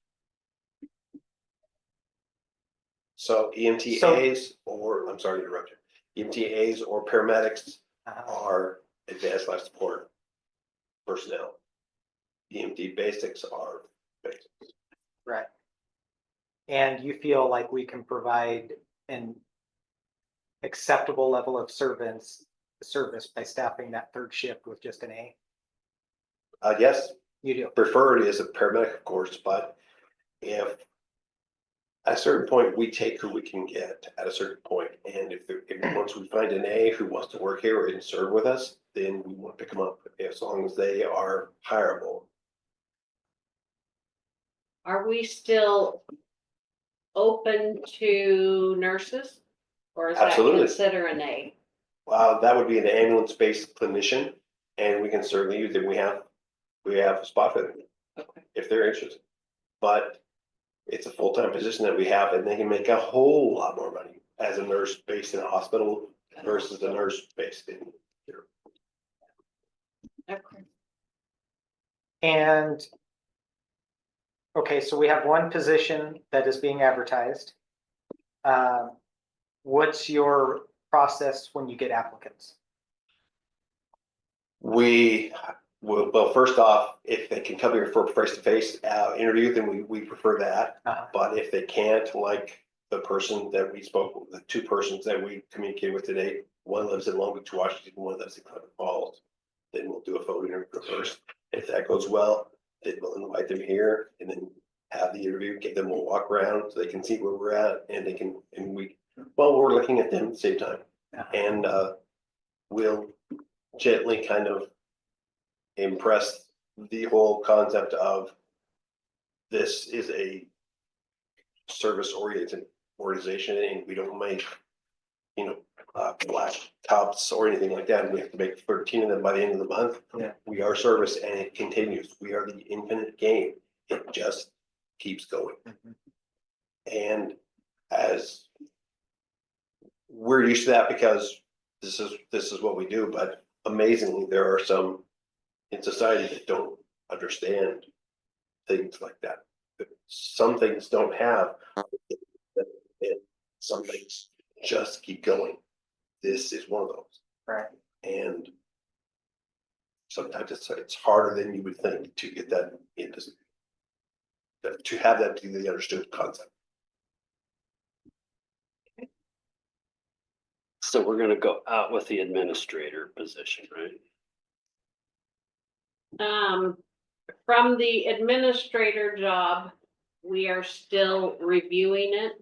So EMTAs or, I'm sorry to interrupt you, EMTAs or paramedics are advanced life support personnel. EMT basics are basics. right. And you feel like we can provide an acceptable level of service by staffing that third shift with just an A? Yes, You do. preferred is a paramedic, of course, but if at a certain point, we take who we can get at a certain point, and if once we find an A who wants to work here and serve with us, then we want to pick them up as long as they are hireable. Are we still open to nurses? Or is that Absolutely. consider an A? That would be an ambulance-based clinician, and we can certainly use them. We have a spot for them Okay. if they're interested. But it's a full-time position that we have, and they can make a whole lot more money as a nurse based in a hospital versus a nurse based in here. Okay. And, okay, so we have one position that is being advertised. What's your process when you get applicants? Well, first off, if they can come here for a face-to-face interview, then we prefer that. Uh-huh. But if they can't, like the person that we spoke with, the two persons that we communicated with today, one lives in Long Beach, Washington, one lives in Clement Falls, then we'll do a phone interview first. If that goes well, then we'll invite them here and then have the interview, give them a walk around so they can see where we're at, and we're looking at them at the same time. Uh-huh. And we'll gently kind of impress the whole concept of this is a service oriented organization, and we don't make, black tops or anything like that. We have to make 13 of them by the end of the month. Yeah. We are service, and it continues. We are the infinite game. It just keeps going. Mhm. And as we're used to that because this is what we do, but amazingly, there are some in society that don't understand things like that. Some things don't have, and some things just keep going. This is one of those. Right. And sometimes it's harder than you would think to get that into, to have that be the understood concept. So we're gonna go out with the administrator position, right? From the administrator job, we are still reviewing it.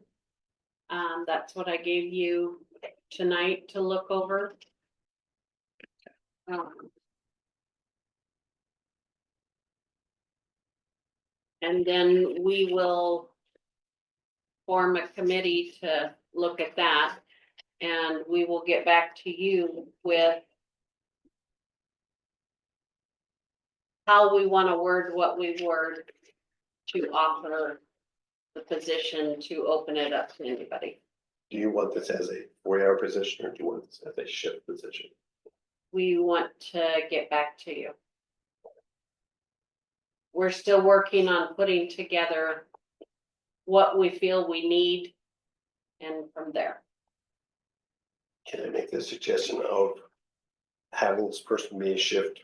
That's what I gave you tonight to look over. And then we will form a committee to look at that, and we will get back to you with how we want to word what we word to offer the position to open it up to anybody. Do you want this as a 40-hour position or do you want this as a shift position? We want to get back to you. We're still working on putting together what we feel we need and from there. Can I make the suggestion of having this person be a shift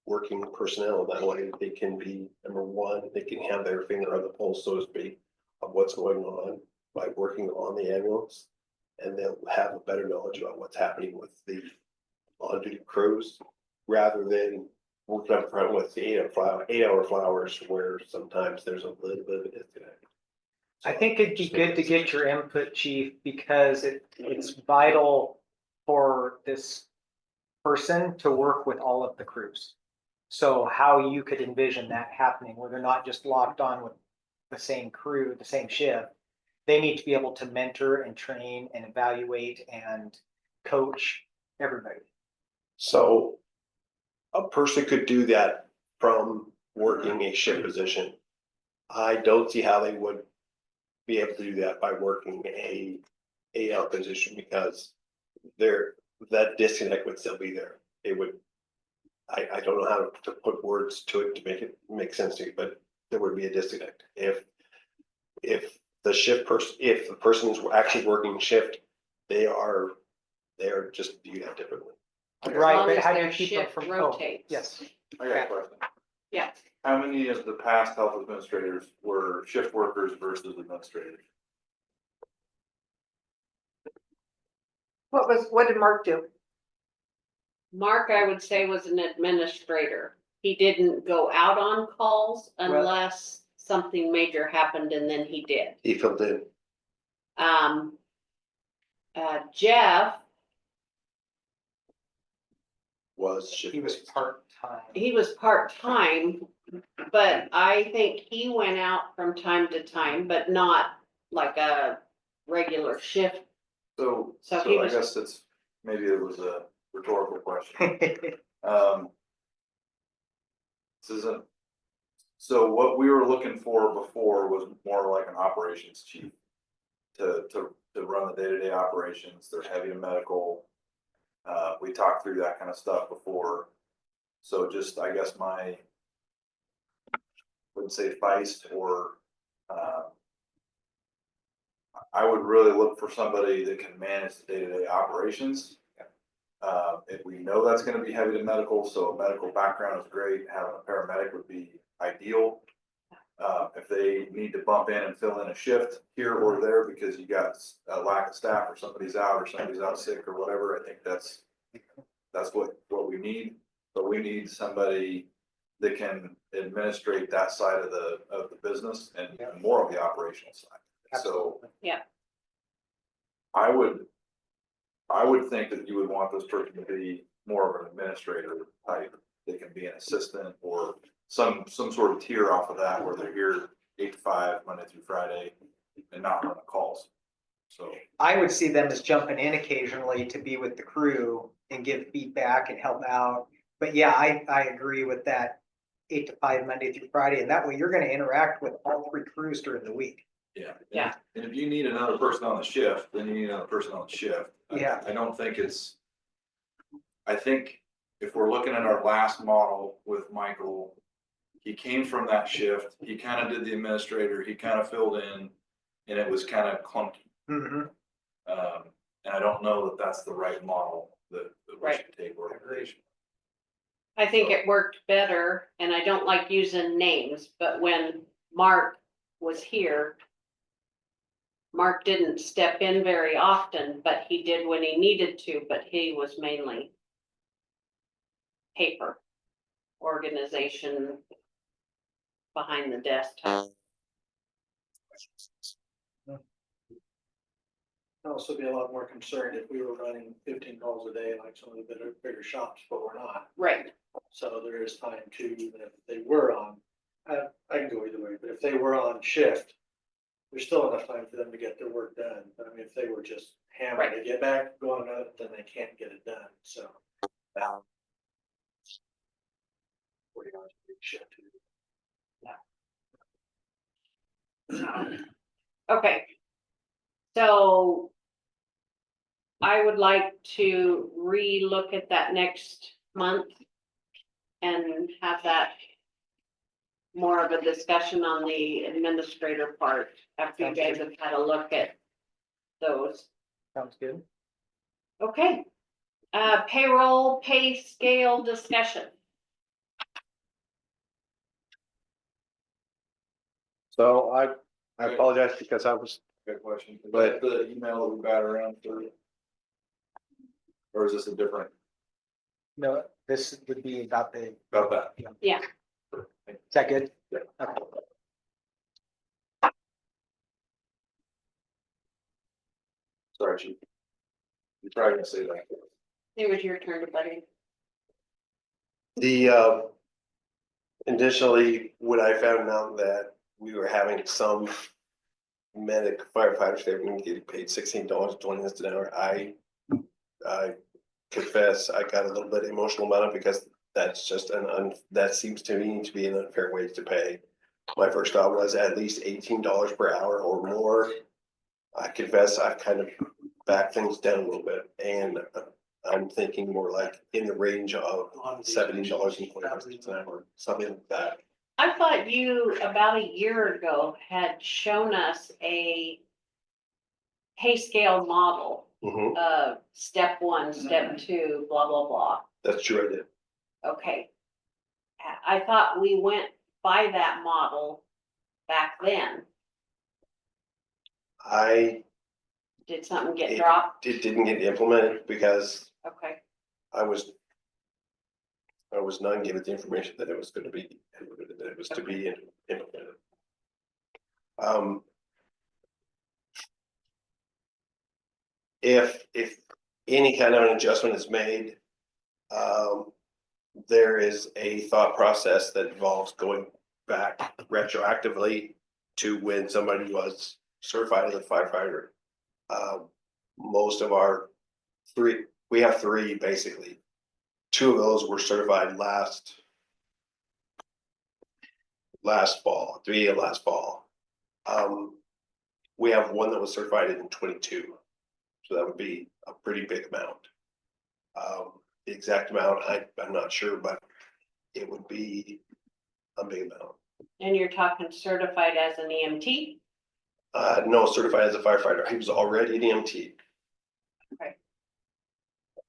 working personnel? That way they can be, number one, they can have their finger on the pulse, so to speak, of what's going on by working on the ambulance. And they'll have a better knowledge about what's happening with the on-duty crews, rather than working up front with the 8-hour flowers where sometimes there's a little bit of a disconnect. I think it'd be good to get your input, chief, because it's vital for this person to work with all of the crews. So how you could envision that happening, where they're not just locked on with the same crew, the same shift. They need to be able to mentor and train and evaluate and coach everybody. So a person could do that from working a shift position. I don't see how they would be able to do that by working a 8-hour position, because that disconnect would still be there. It would, I don't know how to put words to it to make it make sense to you, but there would be a disconnect. If the person is actually working shift, they are just viewed at differently. Right, long but as how do you their keep them shift from? rotates. Yes, I got a question. Yeah, How many of the past health administrators were shift workers versus administrators? What did Mark do? Mark, I would say, was an administrator. He didn't go out on calls Well- unless something major happened, and then he did. He filled in. Jeff, Was shift. he was part-time. he was part-time, but I think he went out from time to time, but not like a regular shift. So So I he was- guess maybe it was a rhetorical question. This isn't, so what we were looking for before was more like an operations chief to run the day-to-day operations. They're heavy in medical. We talked through that kind of stuff before. So just, I guess wouldn't say feist or, I would really look for somebody that can manage the day-to-day operations. If we know that's gonna be heavy to medical, so a medical background is great, having a paramedic would be ideal. If they need to bump in and fill in a shift here or there because you got a lack of staff or somebody's out sick or whatever, I think that's what we need. But we need somebody that can administrate that side of the business and more of the operational side. So. Yeah. I would think that you would want this person to be more of an administrator type. They can be an assistant or some sort of tier off of that where they're here 8 to 5, Monday through Friday, and not run the calls. So I would see them as jumping in occasionally to be with the crew and give feedback and help out. But yeah, I agree with that 8 to 5, Monday through Friday, and that way you're gonna interact with all 3 crews during the week. yeah. Yeah. And if you need another person on the shift, then you need another person on the shift. Yeah. I don't think I think if we're looking at our last model with Michael, he came from that shift, he kind of did the administrator, he kind of filled in, and it was kind of clunky. Mm-hmm. And I don't know that that's the right model that we Right. should take organization. I think it worked better, and I don't like using names, but when Mark was here, Mark didn't step in very often, but he did when he needed to, but he was mainly paper, organization, behind the desk. I'd also be a lot more concerned if we were running 15 calls a day like some of the bigger shops, but we're not. Right, So there is time to, even if they were on, I can go either way, but if they were on shift, there's still enough time for them to get their work done. But I mean, if they were just hammered to get back going on it, then they can't get it done, so. 40 hours a week shift. okay. So I would like to re-look at that next month and have that more of a discussion on the administrator part after you guys have had a look at those. Sounds good. Okay, payroll pay scale discussion. So I apologize because I was, Good question. Is But- that the email that we got around for? Or is this a different, No, this would be about the, about that? Yeah. is that good? Yeah. Okay. Sorry, chief. You're probably gonna say that. It was your turn, buddy. the, initially, when I found out that we were having some medic firefighters, they were gonna get paid $16.20 an hour, I confess, I got a little bit emotional about it because that's just that seems to me to be an unfair wage to pay. My first thought was at least $18 per hour or more. I confess, I've kind of backed things down a little bit, and I'm thinking more like in the range of $17.20 an hour, something like that. I thought you, about a year ago, had shown us a pay scale model Mhm, of step one, step two, blah, blah, blah. that's true, I did. Okay. I thought we went by that model back then. Did something get dropped? It didn't get implemented because Okay, I was not given the information that it was gonna be, that it was to be implemented. If any kind of an adjustment is made, there is a thought process that involves going back retroactively to when somebody was certified as a firefighter. Most of our we have three basically. Two of those were certified last fall, last fall. We have one that was certified in 22, so that would be a pretty big amount. The exact amount, I'm not sure, but it would be a big amount. and you're talking certified as an EMT? No, certified as a firefighter. He was already an EMT.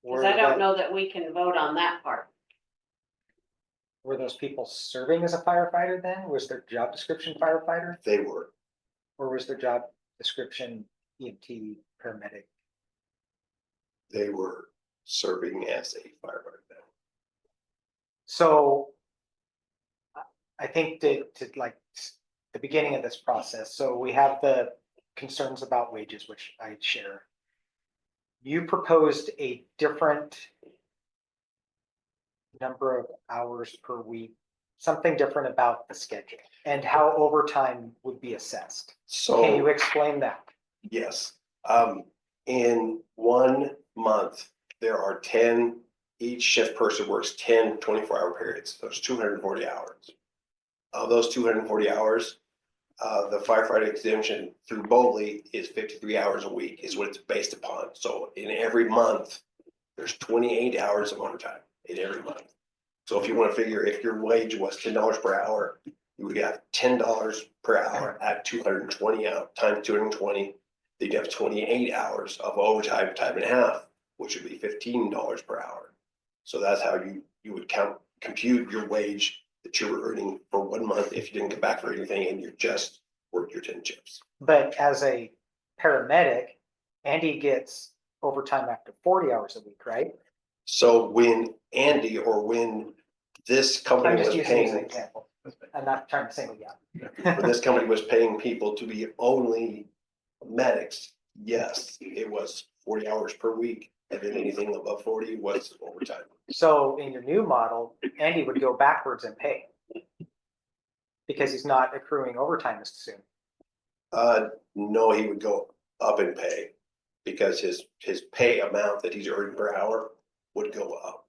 Cause I don't know that we can vote on that part. Were those people serving as a firefighter then? Was their job description firefighter? They were. Or was their job description EMT paramedic? They were serving as a firefighter now. So I think to like the beginning of this process, so we have the concerns about wages, which I share. You proposed a different number of hours per week, something different about the schedule and how overtime would be assessed. Can you So, explain that? yes, in 1 month, there are 10, each shift person works 10 24-hour periods. There's 240 hours. Of those 240 hours, the firefighter exemption through Bowley is 53 hours a week is what it's based upon. So in every month, there's 28 hours of overtime in every month. So if you want to figure if your wage was $10 per hour, you would have $10 per hour at 220 out times 220. Then you'd have 28 hours of overtime, time and a half, which would be $15 per hour. So that's how you would compute your wage that you were earning for 1 month if you didn't come back for anything and you just worked your 10 shifts. But as a paramedic, Andy gets overtime after 40 hours a week, right? So when Andy or when this I'm company just was using as an paying, example. I'm not trying to single you out. when this company was paying people to be only medics, yes, it was 40 hours per week. And then anything above 40 was overtime. So in your new model, Andy would go backwards in pay. Because he's not accruing overtime as soon. No, he would go up in pay because his pay amount that he's earning per hour would go up.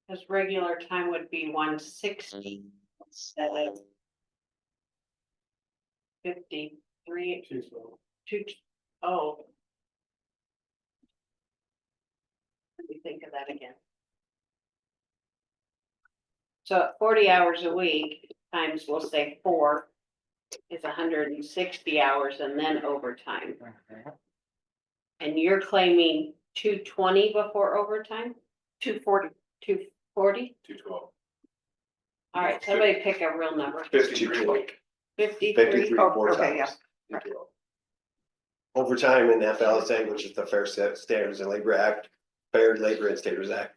Cause regular time would be 160 instead of 53. Oh. Let me think of that again. So at 40 hours a week, times we'll say 4, is 160 hours and then overtime. And you're claiming 220 before overtime? 240. 240? 212. All right, somebody pick a real number. 53. 53? Oh, four okay, times. yeah. Overtime in FLSA, which is the Fair Standards and Labor Act, Fair Labor and Standards Act,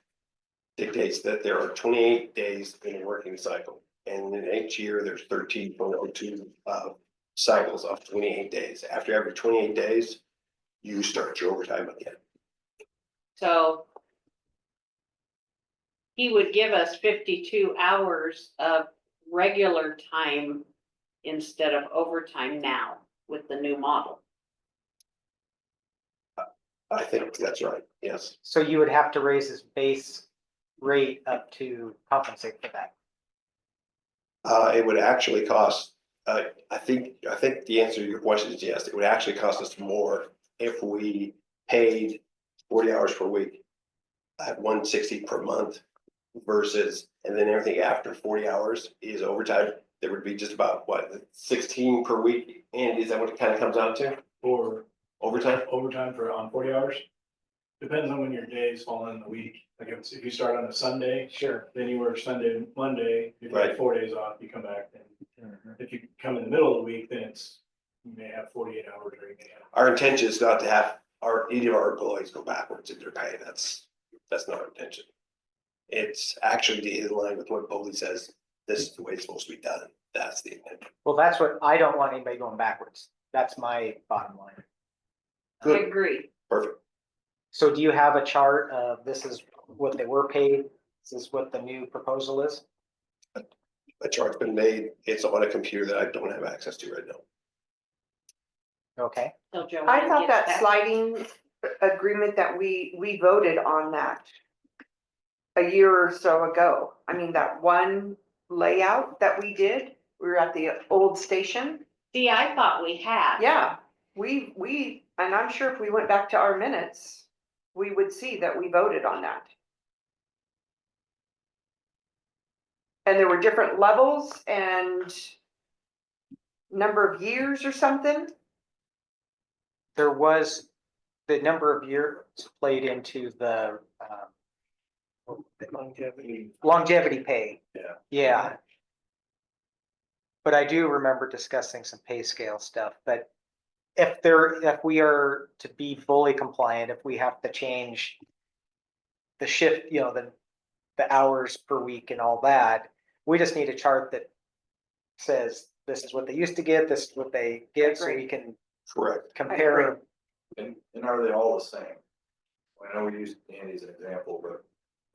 dictates that there are 28 days in a working cycle. And in each year, there's 13.02 cycles of 28 days. After every 28 days, you start your overtime again. So he would give us 52 hours of regular time instead of overtime now with the new model. I think that's right, yes. So you would have to raise his base rate up to compensate for that. It would actually cost, I think the answer to your question is yes, it would actually cost us more if we paid 40 hours per week at 160 per month versus, and then everything after 40 hours is overtime. There would be just about, what, 16 per week? And is that what it kind of comes out to? Or Overtime? overtime for on 40 hours. Depends on when your days fall in the week. Like if you start on a Sunday, Sure. then you work Sunday, Monday, if you Right. have 4 days off, you come back. And if you come in the middle of the week, then you may have 48 hours or you may have. Our intention is not to have any of our employees go backwards in their pay. That's not our intention. It's actually in line with what Bowley says, this is the way it's supposed to be done. That's the intention. Well, that's what, I don't want anybody going backwards. That's my bottom line. I Good. agree. Perfect. So do you have a chart of this is what they were paid? This is what the new proposal is? A chart's been made. It's on a computer that I don't have access to right now. Okay, So Joanne I thought gets that sliding agreement that we voted on that a year or so ago. I mean, that one layout that we did, we were at the old station. See, I thought we had. Yeah, and I'm sure if we went back to our minutes, we would see that we voted on that. And there were different levels and number of years or something. there was, the number of years played into the longevity pay. Yeah. Yeah. But I do remember discussing some pay scale stuff, but if we are to be fully compliant, if we have to change the shift, the hours per week and all that, we just need a chart that says this is what they used to get, this is what they get, so we can Correct. compare. And are they all the same? I know we used Andy as an example, but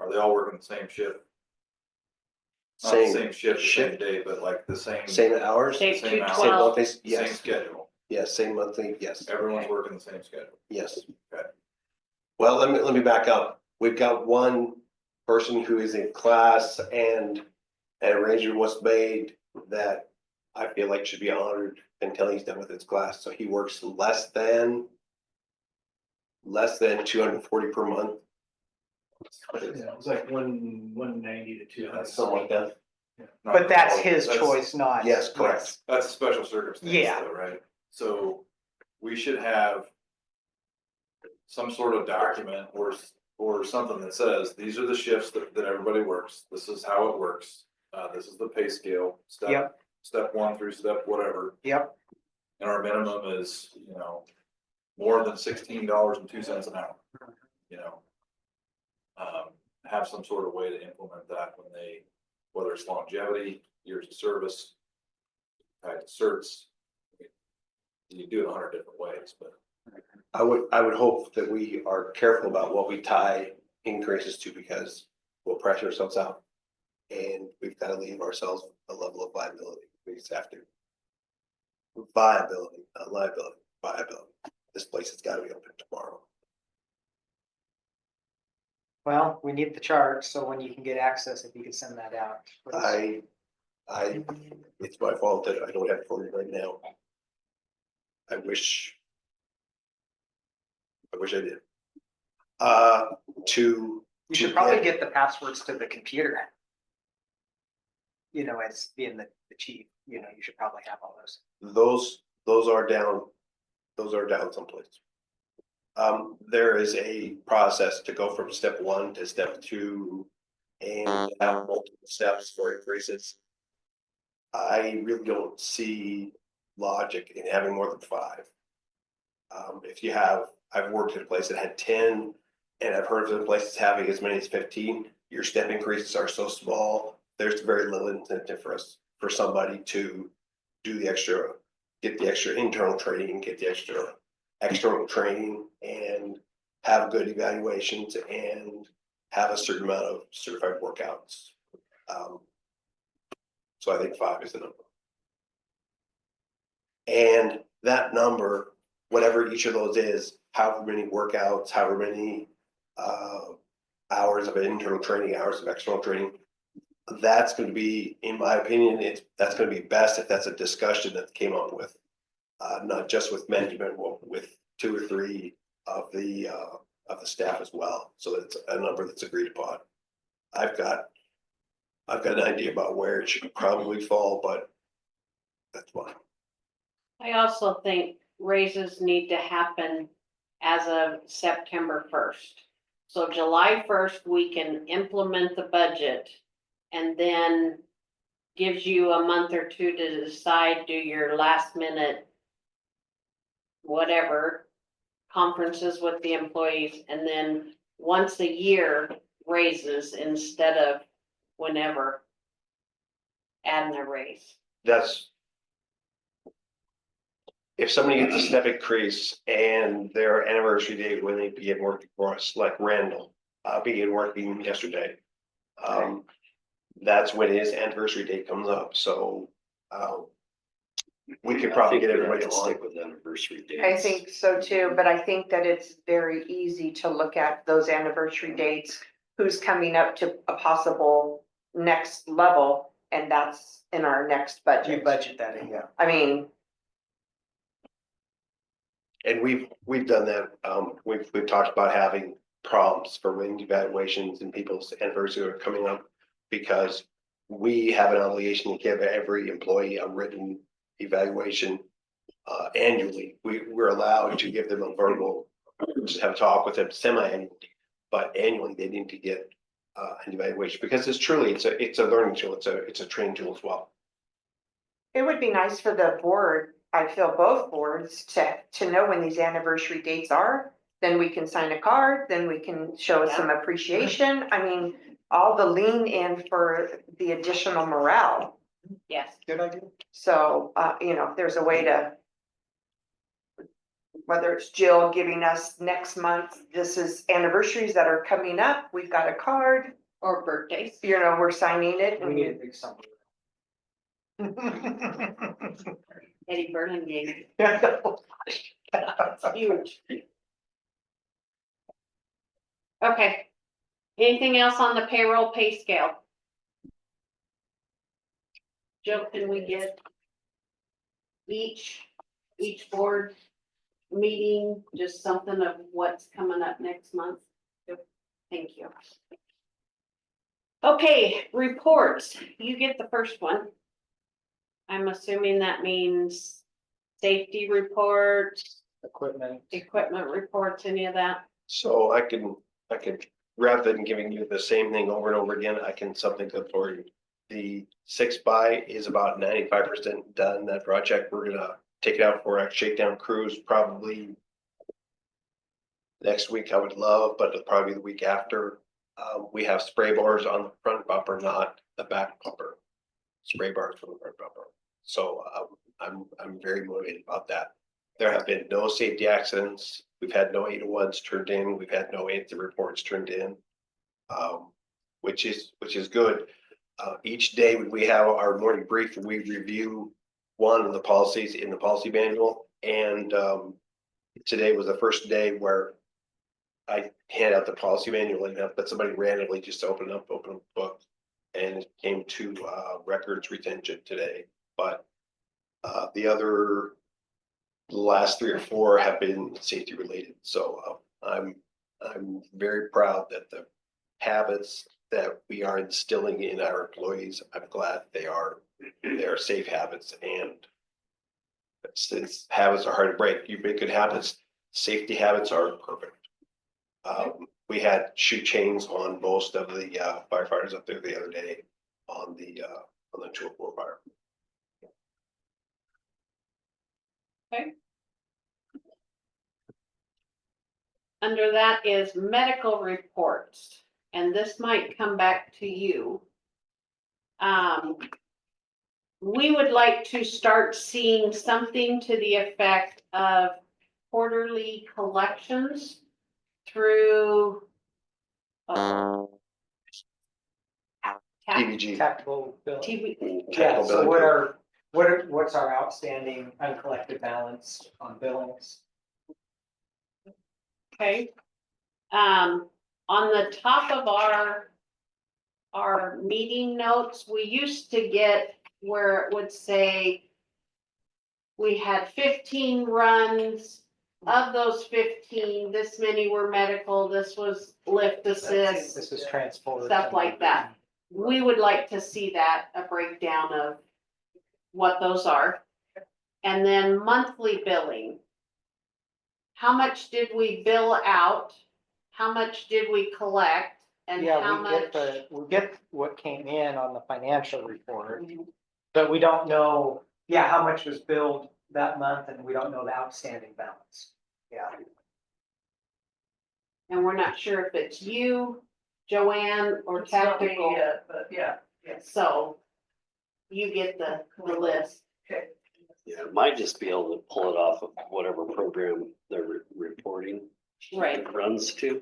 are they all working the same shift? Not the same shift, the same day, but like the same. Same hours? Same Same hours. Same 212. monthly? Same Yes. schedule. Yes, same monthly, yes, Everyone's working the same schedule. yes. Okay. Well, let me back up. We've got one person who is in class and an arrangement was made that I feel like should be honored until he's done with his class. So he works less than 240 per month. Yeah, it was like 190 to 200. Something like that. But that's his choice, not. Yes, correct. That's a special circumstance Yeah. though, right? So we should have some sort of document or something that says, these are the shifts that everybody works. This is how it works. This is the pay scale, step 1 through step whatever. Yep. And our minimum is, more than $16.02 an hour, have some sort of way to implement that when whether it's longevity, years of service, tied to certs. You can do it 100 different ways, but. I would hope that we are careful about what we tie increases to because we'll pressure ourselves out. And we've got to leave ourselves a level of viability. We just have to. Viability, not liability, viability. This place has got to be open tomorrow. Well, we need the chart, so when you can get access, if you could send that out. please. It's my fault that I don't have it for you right now. I wish I wish I did. To. You should probably get the passwords to the computer. You know, as being the chief, you know, you should probably have all those. Those are down someplace. There is a process to go from step 1 to step 2 and have multiple steps for increases. I really don't see logic in having more than 5. I've worked at a place that had 10, and I've heard of other places having as many as 15. Your step increases are so small, there's very little incentive for somebody to do the extra, get the extra internal training, get the extra external training, and have good evaluations and have a certain amount of certified workouts. So I think 5 is the number. And that number, whatever each of those is, however many workouts, however many hours of internal training, hours of external training, that's going to be, in my opinion, that's going to be best if that's a discussion that came up with, not just with management, with 2 or 3 of the staff as well. So it's a number that's agreed upon. I've got an idea about where it should probably fall, but that's fine. I also think raises need to happen as of September 1st. So July 1st, we can implement the budget and then gives you a month or 2 to decide, do your last minute whatever conferences with the employees, and then once a year raises instead of whenever adding a raise. That's, if somebody gets a step increase and their anniversary date when they begin working for us, like Randall, began working yesterday. That's when his anniversary date comes up, so, we could probably get everybody to on. stick with anniversary dates. I think so too, but I think that it's very easy to look at those anniversary dates, who's coming up to a possible next level, and that's in our next You budget. budget that in, yeah. I mean, And we've done that, we've talked about having prompts for wing evaluations and people's anniversaries are coming up, because we have an obligation to give every employee a written evaluation annually. We're allowed to give them a verbal, just have a talk with them semi-annually, but annually they need to get an evaluation, because it's a learning tool, it's a training tool as well. it would be nice for the board, I feel both boards, to know when these anniversary dates are. Then we can sign a card, then we can show some appreciation. I mean, all the lean in for the additional morale. Yes. Good idea. So, you know, if there's a way to, whether it's Jill giving us next month, this is anniversaries that are coming up, we've got a card, Or birthdays. you know, we're signing it. We need a big sum. Eddie Burlingame. That's Huge. Okay. Anything else on the payroll pay scale? Jill, can we get each board meeting, just something of what's coming up next month? Yep. Thank you. Okay, reports. You get the first one. I'm assuming that means safety reports, Equipment. equipment reports, any of that? So I can, rather than giving you the same thing over and over again, I can something good for you. The 6x is about 95% done, that project. We're gonna take it out for a shakedown cruise probably next week. I would love, but it'll probably be the week after. We have spray bars on the front bumper, not the back bumper. Spray bars from the front bumper. So I'm very motivated about that. There have been no safety accidents. We've had no 801s turned in. We've had no incident reports turned in, which is good. Each day when we have our morning brief, we review one of the policies in the policy manual. And today was the first day where I hand out the policy manual enough that somebody randomly just opened up the book, and it came to records retention today. But the other the last 3 or 4 have been safety related. So I'm very proud that the habits that we are instilling in our employees, I'm glad they are safe habits, and since habits are hard to break, you break good habits, safety habits are perfect. We had shoe chains on most of the firefighters up there the other day on the 204 fire. Under that is medical reports, and this might come back to you. We would like to start seeing something to the effect of quarterly collections through TVG. Tactical bill. TV. Yeah, Tactical so billing. what's our outstanding uncollected balance on billings? Okay. On the top of our meeting notes, we used to get where it would say we had 15 runs. Of those 15, this many were medical, this was lift assist, This is transport. stuff like that. We would like to see that, a breakdown of what those are. And then monthly billing. How much did we bill out? How much did we collect? And Yeah, how much? we get what came in on the financial report, but we don't know, how much was billed that month, and we don't know the outstanding balance. Yeah. And we're not sure if it's you, Joanne, or tactical. But yeah. So you get the list. Yeah, it might just be able to pull it off of whatever program they're reporting. Right. It runs to.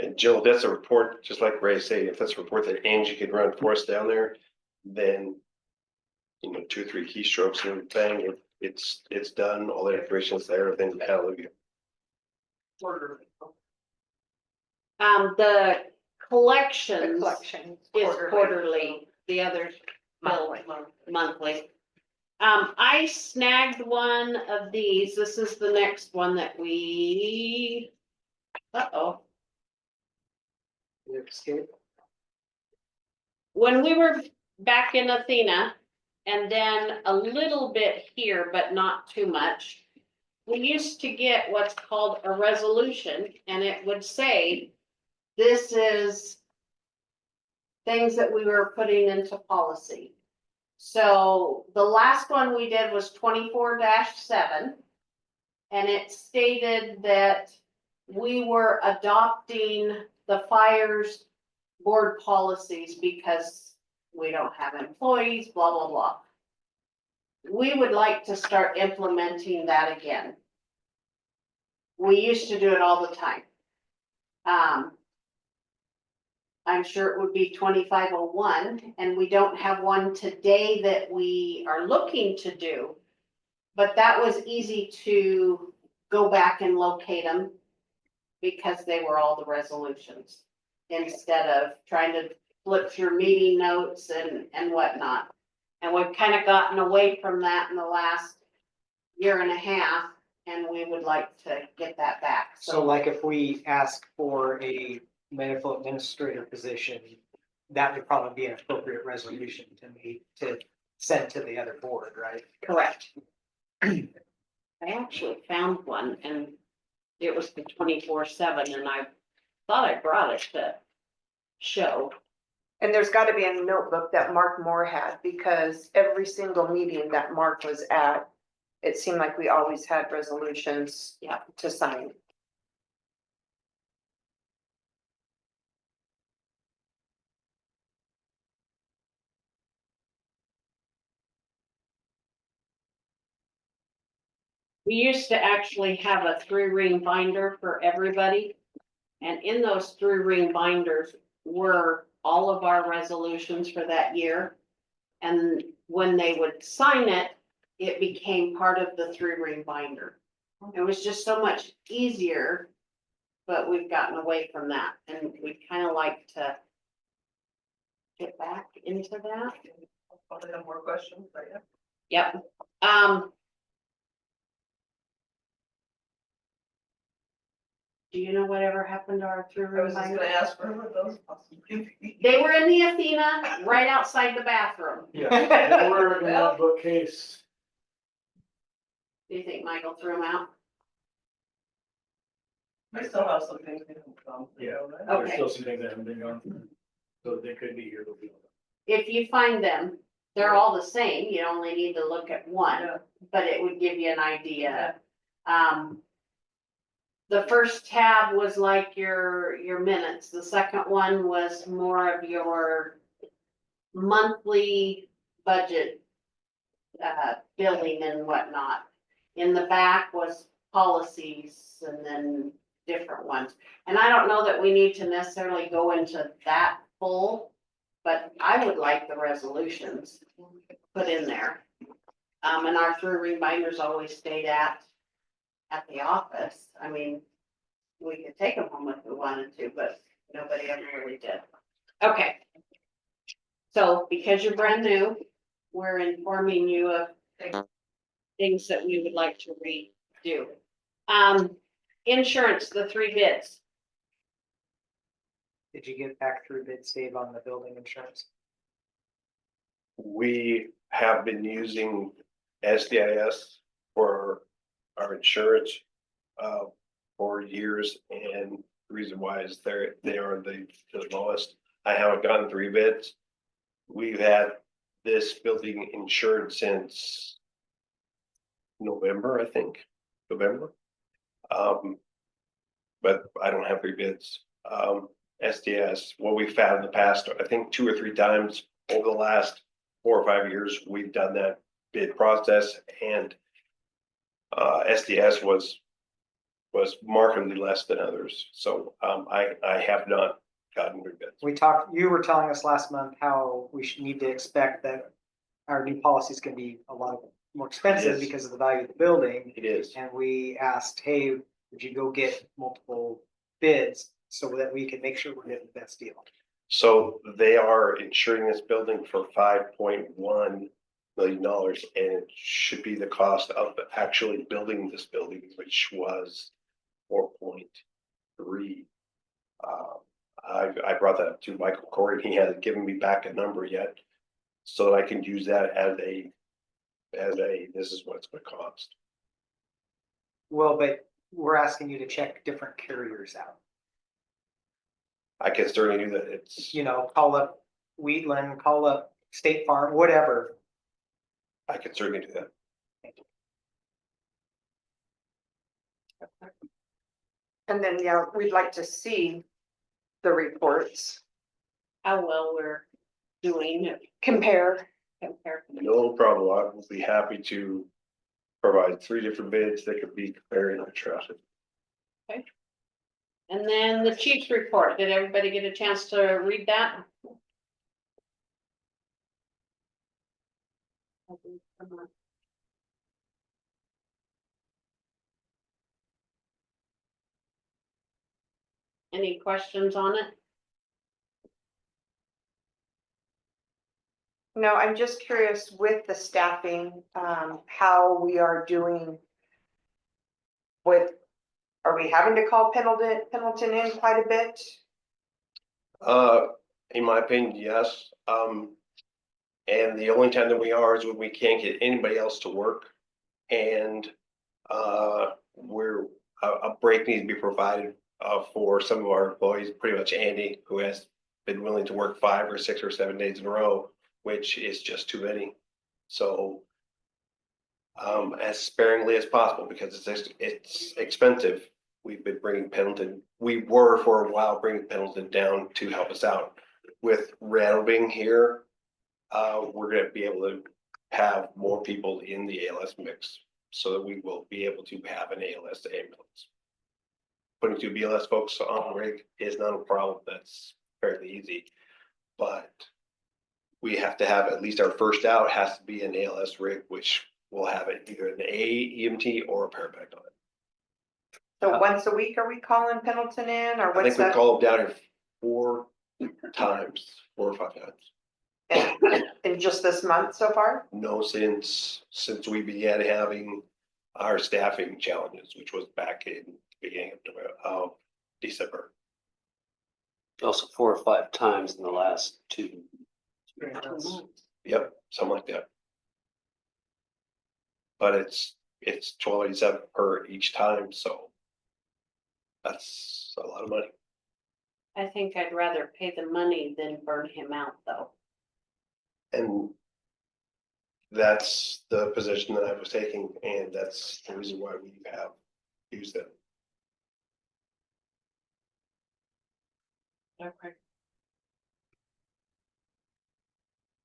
And Jill, if that's a report, just like Ray said, if that's a report that Angie could run for us down there, then 2 or 3 keystrokes and everything, it's done, all the information's there, then hallelujah. The collections collection is quarterly, the other monthly. I snagged one of these. This is the next one that we, when we were back in Athena, and then a little bit here, but not too much, we used to get what's called a resolution, and it would say, this is things that we were putting into policy. So the last one we did was 24-7. And it stated that we were adopting the fires board policies because we don't have employees, blah, blah, blah. We would like to start implementing that again. We used to do it all the time. I'm sure it would be 2501, and we don't have one today that we are looking to do. But that was easy to go back and locate them because they were all the resolutions instead of trying to flip through meeting notes and whatnot. And we've kind of gotten away from that in the last 1.5 years, and we would like to get that back. So like if we ask for a medical administrator position, that would probably be an appropriate resolution to send to the other board, right? Correct. I actually found one, and it was the 24/7, and I thought I brought it to show. And there's gotta be a notebook that Mark Moore had, because every single meeting that Mark was at, it seemed like we always had resolutions to sign. We used to actually have a 3-ring binder for everybody. And in those 3-ring binders were all of our resolutions for that year. And when they would sign it, it became part of the 3-ring binder. It was just so much easier, but we've gotten away from that, and we kind of like to get back into that. Probably have more questions, but yeah. Yep. Do you know whatever happened to our through room binders? ask for what those possibly be. They were in the Athena, right outside the bathroom. Yeah, they were in that bookcase. Do you think Michael threw them out? I still have some things we haven't done. Yeah, Okay. there's still some things that haven't been gone through, so they could be here. They'll be- If you find them, they're all the same, you only need to look at one, but it would give you an idea. The first tab was like your minutes, the second one was more of your monthly budget, billing and whatnot. In the back was policies and then different ones. And I don't know that we need to necessarily go into that full, but I would like the resolutions put in there. And our through reminders always stayed at the office. I mean, we could take them home if we wanted to, but nobody ever really did. Okay. So because you're brand new, we're informing you of things that we would like to redo. Insurance, the 3 bids. Did you get back through bid save on the building insurance? We have been using SDIS for our insurance for years, and the reason why is they are the lowest. I haven't gotten 3 bids. We've had this building insured since November, I think, November. But I don't have 3 bids. SDS, what we've found in the past, I think 2 or 3 times over the last 4 or 5 years, we've done that bid process, and SDS was markedly less than others. So I have not gotten 3 bids. You were telling us last month how we should need to expect that our new policy is gonna be a lot more expensive Yes. because of the value of the building. It is. And we asked, hey, would you go get multiple bids so that we can make sure we're getting the best deal? So they are insuring this building for $5.1 million, and it should be the cost of actually building this building, which was 4.3. I brought that up to Michael Corey. He hasn't given me back a number yet, so I can use that as a this is what it's going to cost. Well, but we're asking you to check different carriers out. I can certainly do that. It's You know, call up Wheatland, call up State Farm, whatever. I can certainly do that. And then, yeah, we'd like to see the reports, How well we're doing compare. compared. No problem. I will be happy to provide 3 different bids that could be compared and contrasted. And then the chief's report, did everybody get a chance to read that? Any questions on it? No, I'm just curious with the staffing, how we are doing with, are we having to call Pendleton in quite a bit? In my opinion, yes. And the only time that we are is when we can't get anybody else to work. And a break needs to be provided for some of our employees, pretty much Andy, who has been willing to work 5 or 6 or 7 days in a row, which is just too many. So as sparingly as possible, because it's expensive. We've been bringing Pendleton, we were for a while bringing Pendleton down to help us out. With Randall being here, we're gonna be able to have more people in the ALS mix, so that we will be able to have an ALS ambulance. Putting 2 BLS folks on the rig is not a problem, that's fairly easy. But we have to have, at least our first out has to be an ALS rig, which will have it either an EMT or a paramedic on it. So once a week, are we calling Pendleton in, or I what's think we that? call them down here 4 times, 4 or 5 times. in just this month so far? No, since we began having our staffing challenges, which was back in the beginning of December. Also 4 or 5 times in the last 2 months. Yep, something like that. But it's $12.87 per each time, so that's a lot of money. I think I'd rather pay the money than burn him out, though. And that's the position that I was taking, and that's the reason why we have used them. Okay.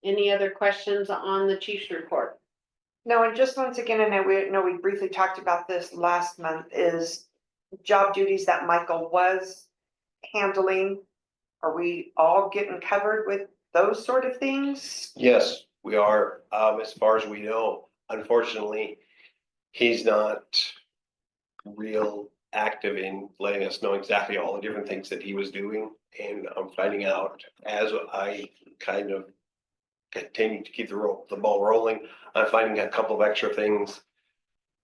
Any other questions on the chief's report? No, and just once again, I know we briefly talked about this last month, is job duties that Michael was handling. Are we all getting covered with those sort of things? Yes, we are, as far as we know. Unfortunately, he's not real active in letting us know exactly all the different things that he was doing. And I'm finding out as I kind of continue to keep the ball rolling, I'm finding a couple of extra things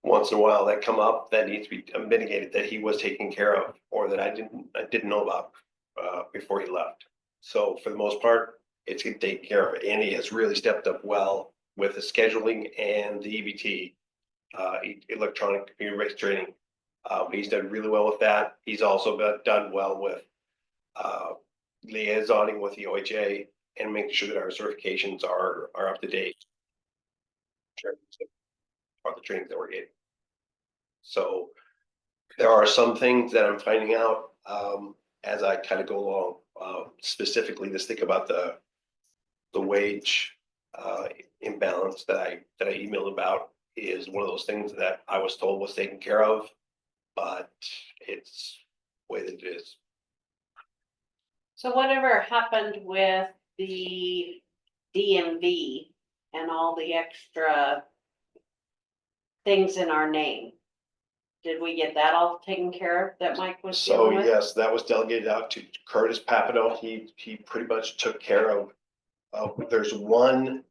once in a while that come up that need to be mitigated, that he was taking care of, or that I didn't know about before he left. So for the most part, it's getting taken care of, and he has really stepped up well with the scheduling and the EBT, electronic computer-based training. He's done really well with that. He's also done well with liaisoning with the OHA and making sure that our certifications are up to date. Are the trainings that we're getting. So there are some things that I'm finding out as I kind of go along. Specifically, this thing about the wage imbalance that I emailed about is one of those things that I was told was taken care of, but it's the way that it is. So whatever happened with the DMV and all the extra things in our name? Did we get that all taken care of that Mike was So dealing with? yes, that was delegated out to Curtis Papino. He pretty much took care of, there's one,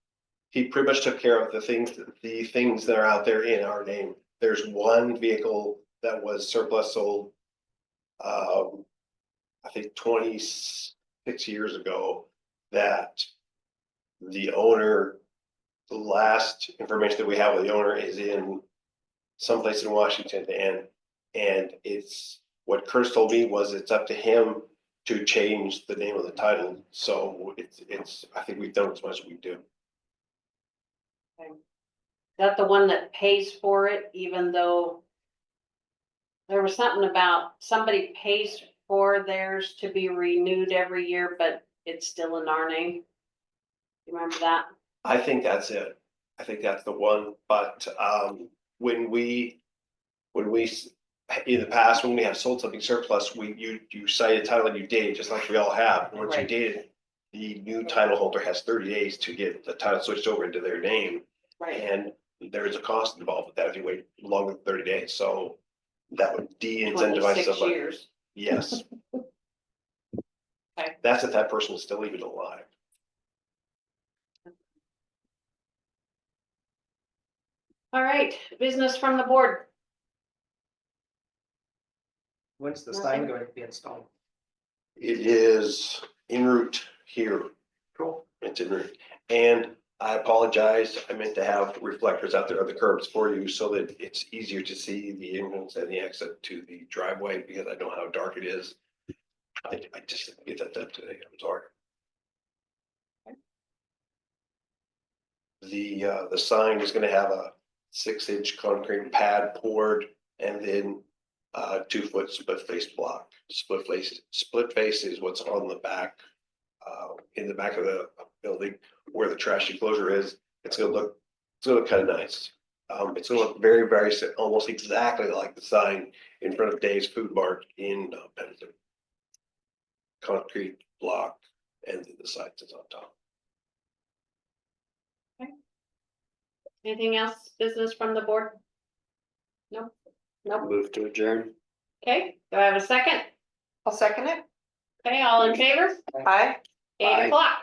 he pretty much took care of the things that are out there in our name. There's one vehicle that was surplus sold, I think 26 years ago, that the owner, the last information that we have of the owner is in someplace in Washington, and it's, what Curtis told me was it's up to him to change the name of the title. So it's I think we've done as much as we do. Is that the one that pays for it, even though there was something about somebody pays for theirs to be renewed every year, but it's still in our name? You remember that? I think that's it. I think that's the one. But when we in the past, when we have sold something surplus, you cite a title and you date it, just like we all have. Once you Right. date it, the new title holder has 30 days to get the title switched over into their name. Right. And there is a cost involved with that if you wait longer than 30 days. So that would de-incentivize 26 somebody. years. Yes. Okay. That's if that person is still even alive. All right, business from the board. When's the Nothing. sign going to be installed? It is en route here. Cool. It's en route. And I apologize. I meant to have reflectors out there on the curbs for you so that it's easier to see the entrance and the exit to the driveway, because I know how dark it is. I just didn't get that done today. I'm sorry. The sign is gonna have a 6-inch concrete pad poured, and then 2-foot split face block. Split face is what's on the back, in the back of the building where the trash enclosure is. It's gonna look kind of nice. It's gonna look very, very, almost exactly like the sign in front of Dave's Food Mart in Pendleton. Concrete block, and the signs is on top. Anything else, business from the board? Nope. Nope. Move to adjourn. Okay, do I have a second? I'll second it. Okay, all in favor? Aye. 8 o'clock.